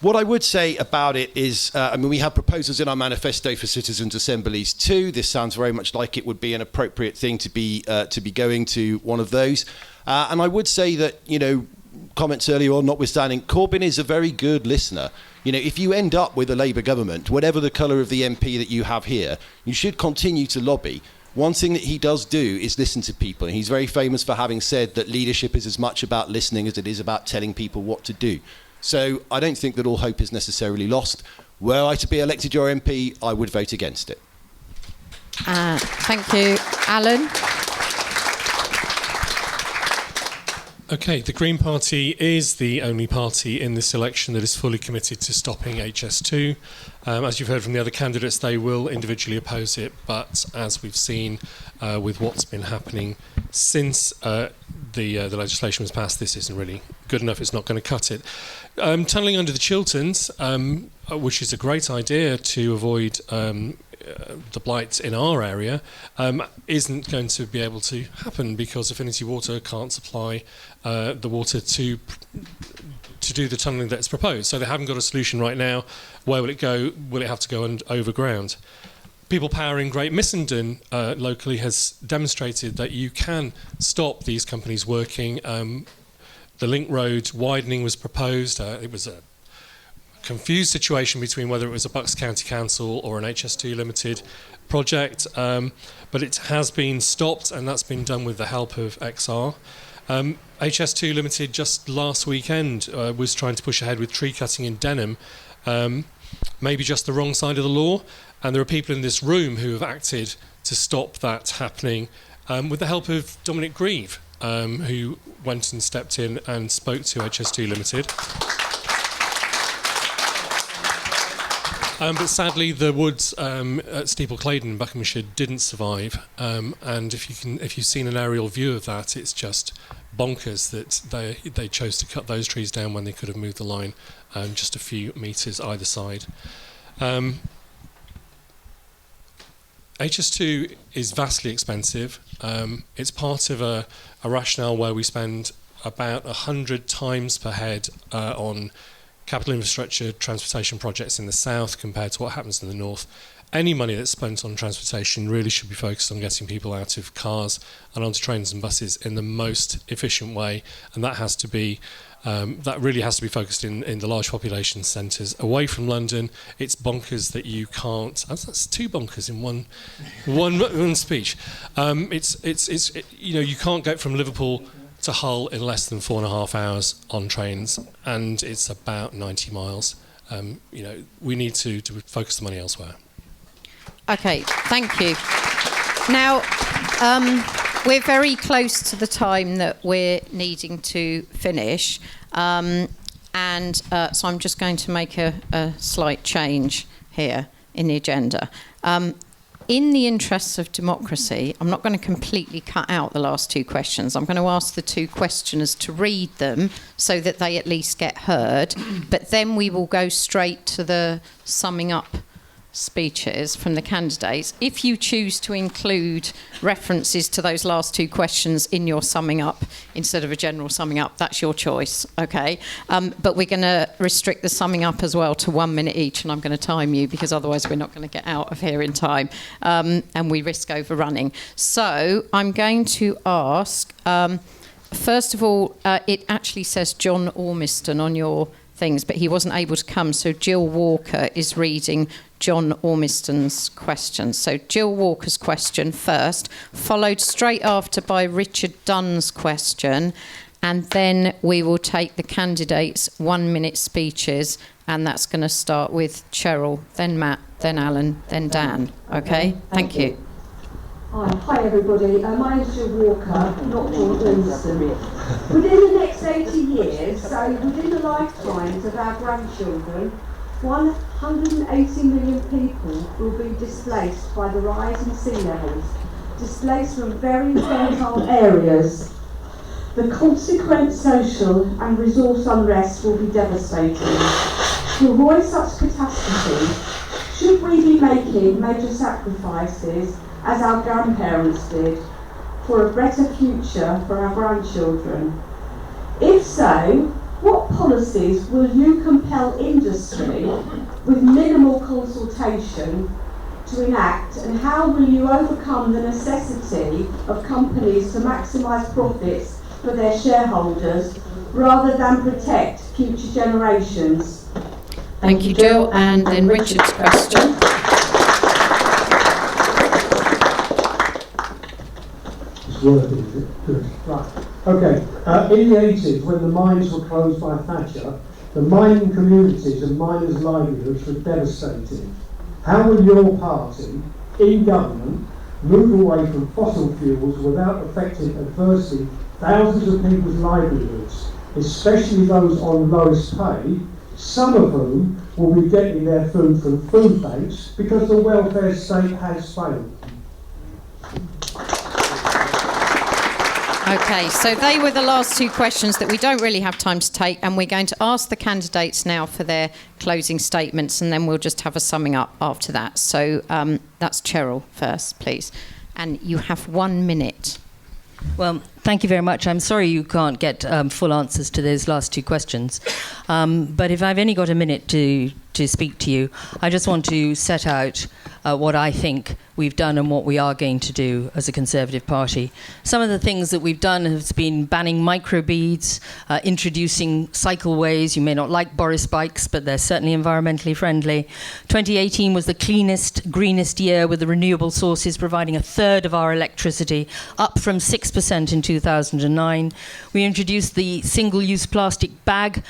What I would say about it is, we have proposals in our manifesto for citizens' assemblies too. This sounds very much like it would be an appropriate thing to be going to one of those. And I would say that, comments earlier on notwithstanding, Corbyn is a very good listener. If you end up with a Labour government, whatever the colour of the MP that you have here, you should continue to lobby. One thing that he does do is listen to people. And he's very famous for having said that leadership is as much about listening as it is about telling people what to do. So I don't think that all hope is necessarily lost. Were I to be elected your MP, I would vote against it. Thank you. Alan? Okay, the Green Party is the only party in this election that is fully committed to stopping HS2. As you've heard from the other candidates, they will individually oppose it, but as we've seen with what's been happening since the legislation was passed, this isn't really good enough. It's not going to cut it. Tunnelling under the Chilterns, which is a great idea to avoid the blight in our area, isn't going to be able to happen because Affinity Water can't supply the water to do the tunnelling that's proposed. So they haven't got a solution right now. Where will it go? Will it have to go overground? People Power in Great Missenden locally has demonstrated that you can stop these companies working. The Link Road widening was proposed. It was a confused situation between whether it was a Bucks County Council or an HS2 Limited project, but it has been stopped, and that's been done with the help of XR. HS2 Limited just last weekend was trying to push ahead with tree cutting in Denham, maybe just the wrong side of the law, and there are people in this room who have acted to stop that happening with the help of Dominic Grieve, who went and stepped in and spoke to HS2 Limited. But sadly, the woods at Steeple Claydon in Buckinghamshire didn't survive. And if you've seen an aerial view of that, it's just bonkers that they chose to cut those trees down when they could have moved the line just a few metres either side. HS2 is vastly expensive. It's part of a rationale where we spend about 100 times per head on capital infrastructure transportation projects in the south compared to what happens in the north. Any money that's spent on transportation really should be focused on getting people out of cars and onto trains and buses in the most efficient way, and that has to be really has to be focused in the large population centres away from London. It's bonkers that you can't. That's two bonkers in one speech. You can't get from Liverpool to Hull in less than 4.5 hours on trains, and it's about 90 miles. We need to focus the money elsewhere. Okay, thank you. Now, we're very close to the time that we're needing to finish, so I'm just going to make a slight change here in the agenda. In the interests of democracy, I'm not going to completely cut out the last two questions. I'm going to ask the two questioners to read them so that they at least get heard, but then we will go straight to the summing up speeches from the candidates. If you choose to include references to those last two questions in your summing up instead of a general summing up, that's your choice, okay? But we're going to restrict the summing up as well to 1 minute each, and I'm going to time you because otherwise we're not going to get out of here in time, and we risk overrunning. So I'm going to ask, first of all, it actually says John Ormiston on your things, but he wasn't able to come, so Jill Walker is reading John Ormiston's question. So Jill Walker's question first, followed straight after by Richard Dunn's question, and then we will take the candidates' 1 minute speeches, and that's going to start with Cheryl, then Matt, then Alan, then Dan. Okay? Thank you. Hi everybody, my name is Jill Walker, not John Ormiston. Within the next 80 years, so within the lifetimes of our grandchildren, 180 million people will be displaced by the rise in sea levels, displaced from very fertile areas. The consequent social and resource unrest will be devastating. To avoid such catastrophes, should we be making major sacrifices, as our grandparents did, for a better future for our grandchildren? If so, what policies will you compel industry with minimal consultation to enact, and how will you overcome the necessity of companies to maximise profits for their shareholders rather than protect future generations? Thank you, Jill. And then Richard's question. Working, is it? Good. Right. Okay. In the 80s, when the mines were closed by Thatcher, the mining communities and miners' livelihoods were devastated. How will your party, in government, move away from fossil fuels without affecting adversely thousands of people's livelihoods, especially those on lowest pay, some of whom will be getting their food from food banks because the welfare state has failed? Okay, so they were the last two questions that we don't really have time to take, and we're going to ask the candidates now for their closing statements, and then we'll just have a summing up after that. So that's Cheryl first, please. And you have 1 minute. Well, thank you very much. I'm sorry you can't get full answers to those last two questions. But if I've only got a minute to speak to you, I just want to set out what I think we've done and what we are going to do as a Conservative Party. Some of the things that we've done has been banning microbeads, introducing cycleways. You may not like Boris bikes, but they're certainly environmentally friendly. 2018 was the cleanest, greenest year, with the renewable sources providing a third of our electricity, up from 6% in 2009. We introduced the single-use plastic bag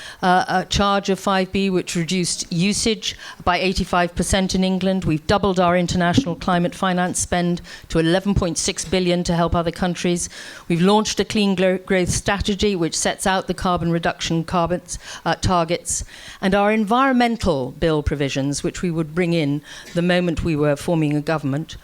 charge of 5B, which reduced usage by 85% in England. We've doubled our international climate finance spend to 11.6 billion to help other countries. We've launched a clean growth strategy which sets out the carbon reduction targets, and our environmental bill provisions, which we would bring in the moment we were forming a government,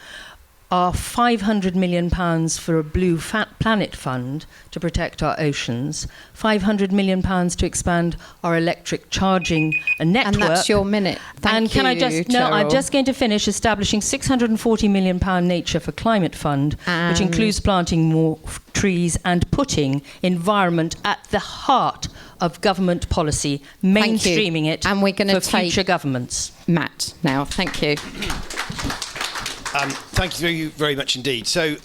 are £500 million for a Blue Planet Fund to protect our oceans, £500 million to expand our electric charging network. And that's your minute. Thank you, can I just, no, I'm Cheryl. just going to finish establishing £640 million Nature for Climate Fund, which includes planting more trees and putting environment at the heart of government policy, mainstreaming it and we're going to for future governments. Matt now. Thank you. Thank you very much indeed. So,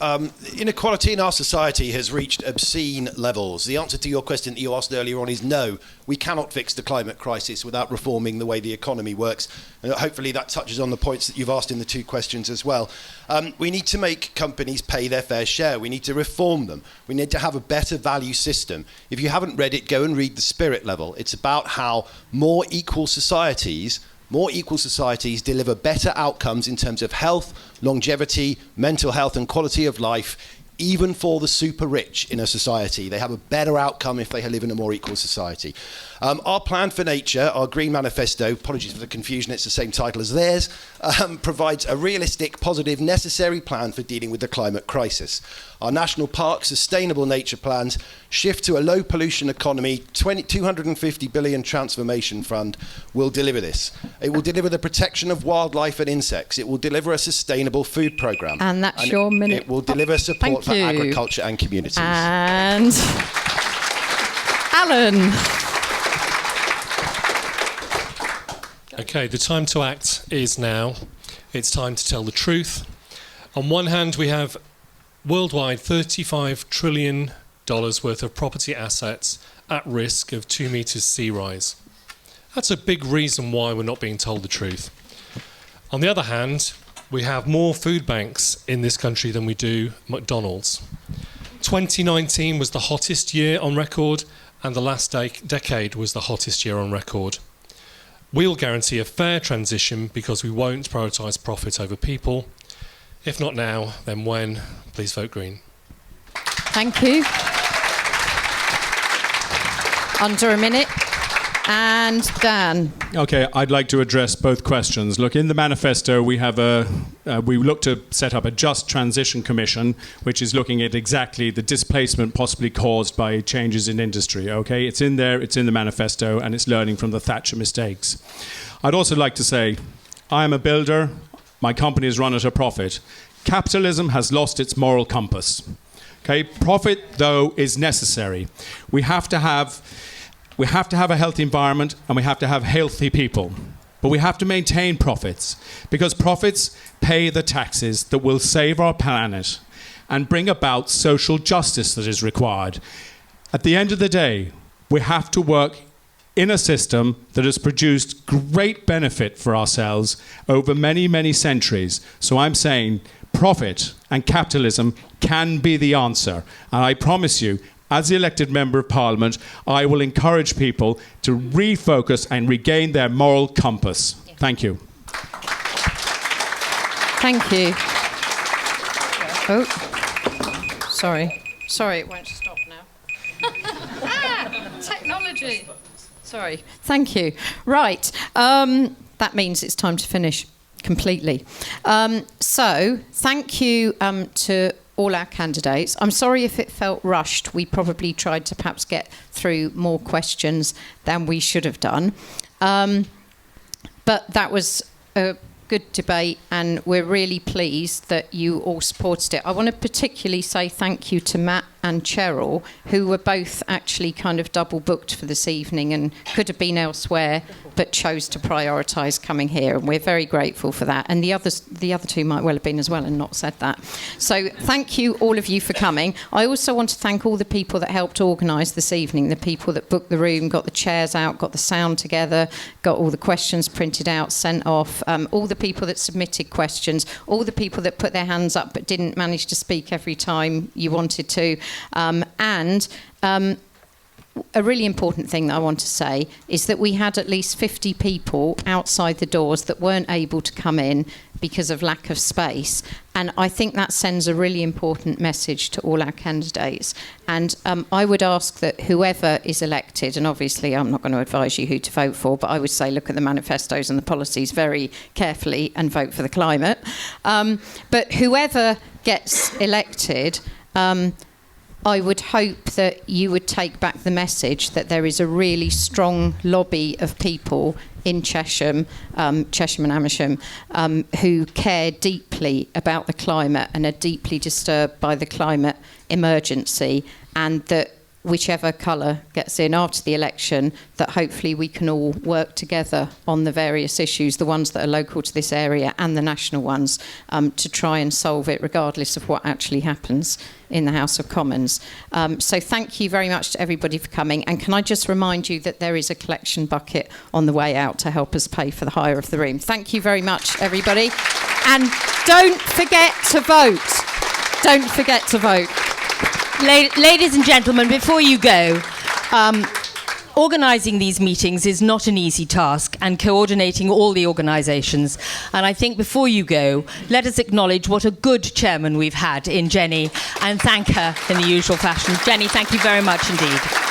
inequality in our society has reached obscene levels. The answer to your question that you asked earlier on is no. We cannot fix the climate crisis without reforming the way the economy works. And hopefully that touches on the points that you've asked in the two questions as well. We need to make companies pay their fair share. We need to reform them. We need to have a better value system. If you haven't read it, go and read The Spirit Level. It's about how more equal societies deliver better outcomes in terms of health, longevity, mental health and quality of life, even for the super rich in a society. They have a better outcome if they live in a more equal society. Our plan for nature, our Green Manifesto, apologies for the confusion, it's the same title as theirs, provides a realistic, positive, necessary plan for dealing with the climate crisis. Our national park sustainable nature plans shift to a low pollution economy, 250 billion transformation fund will deliver this. It will deliver the protection of wildlife and insects. It will deliver a sustainable food programme. And that's your minute. It will deliver support for agriculture and communities. And Alan. Okay, the time to act is now. It's time to tell the truth. On one hand, we have worldwide $35 trillion worth of property assets at risk of 2 metres sea rise. That's a big reason why we're not being told the truth. On the other hand, we have more food banks in this country than we do McDonald's. 2019 was the hottest year on record, and the last decade was the hottest year on record. We'll guarantee a fair transition because we won't prioritise profit over people. If not now, then when? Please vote Green. Thank you. Under a minute. And Dan. Okay, I'd like to address both questions. Look, in the manifesto, we have we look to set up a Just Transition Commission, which is looking at exactly the displacement possibly caused by changes in industry. Okay, it's in there, it's in the manifesto, and it's learning from the Thatcher mistakes. I'd also like to say, I am a builder. My company is run at a profit. Capitalism has lost its moral compass. Okay, profit though is necessary. We have to have a healthy environment and we have to have healthy people. But we have to maintain profits because profits pay the taxes that will save our planet and bring about social justice that is required. At the end of the day, we have to work in a system that has produced great benefit for ourselves over many, many centuries. So I'm saying profit and capitalism can be the answer. And I promise you, as the elected Member of Parliament, I will encourage people to refocus and regain their moral compass. Thank you. Thank you. Oh, sorry. Sorry, it won't stop now. Technology. Sorry. Thank you. Right. That means it's time to finish completely. So, thank you to all our candidates. I'm sorry if it felt rushed. We probably tried to perhaps get through more questions than we should have done. But that was a good debate, and we're really pleased that you all supported it. I want to particularly say thank you to Matt and Cheryl, who were both actually kind of double booked for this evening and could have been elsewhere, but chose to prioritise coming here, and we're very grateful for that. And the other two might well have been as well and not said that. So thank you, all of you, for coming. I also want to thank all the people that helped organise this evening, the people that booked the room, got the chairs out, got the sound together, got all the questions printed out, sent off, all the people that submitted questions, all the people that put their hands up but didn't manage to speak every time you wanted to. A really important thing that I want to say is that we had at least 50 people outside the doors that weren't able to come in because of lack of space. And I think that sends a really important message to all our candidates. And I would ask that whoever is elected, and obviously I'm not going to advise you who to vote for, but I would say look at the manifestos and the policies very carefully and vote for the climate. But whoever gets elected, I would hope that you would take back the message that there is a really strong lobby of people in Chesham, Chesham and Amersham, who care deeply about the climate and are deeply disturbed by the climate emergency, and that whichever colour gets in after the election, that hopefully we can all work together on the various issues, the ones that are local to this area and the national ones, to try and solve it regardless of what actually happens in the House of Commons. So thank you very much to everybody for coming. And can I just remind you that there is a collection bucket on the way out to help us pay for the hire of the room. Thank you very much, everybody. And don't forget to vote. Don't forget to vote. Ladies and gentlemen, before you go, organising these meetings is not an easy task, and coordinating all the organisations. And I think before you go, let us acknowledge what a good chairman we've had in Jenny, and thank her in the usual fashion. Jenny, thank you very much indeed.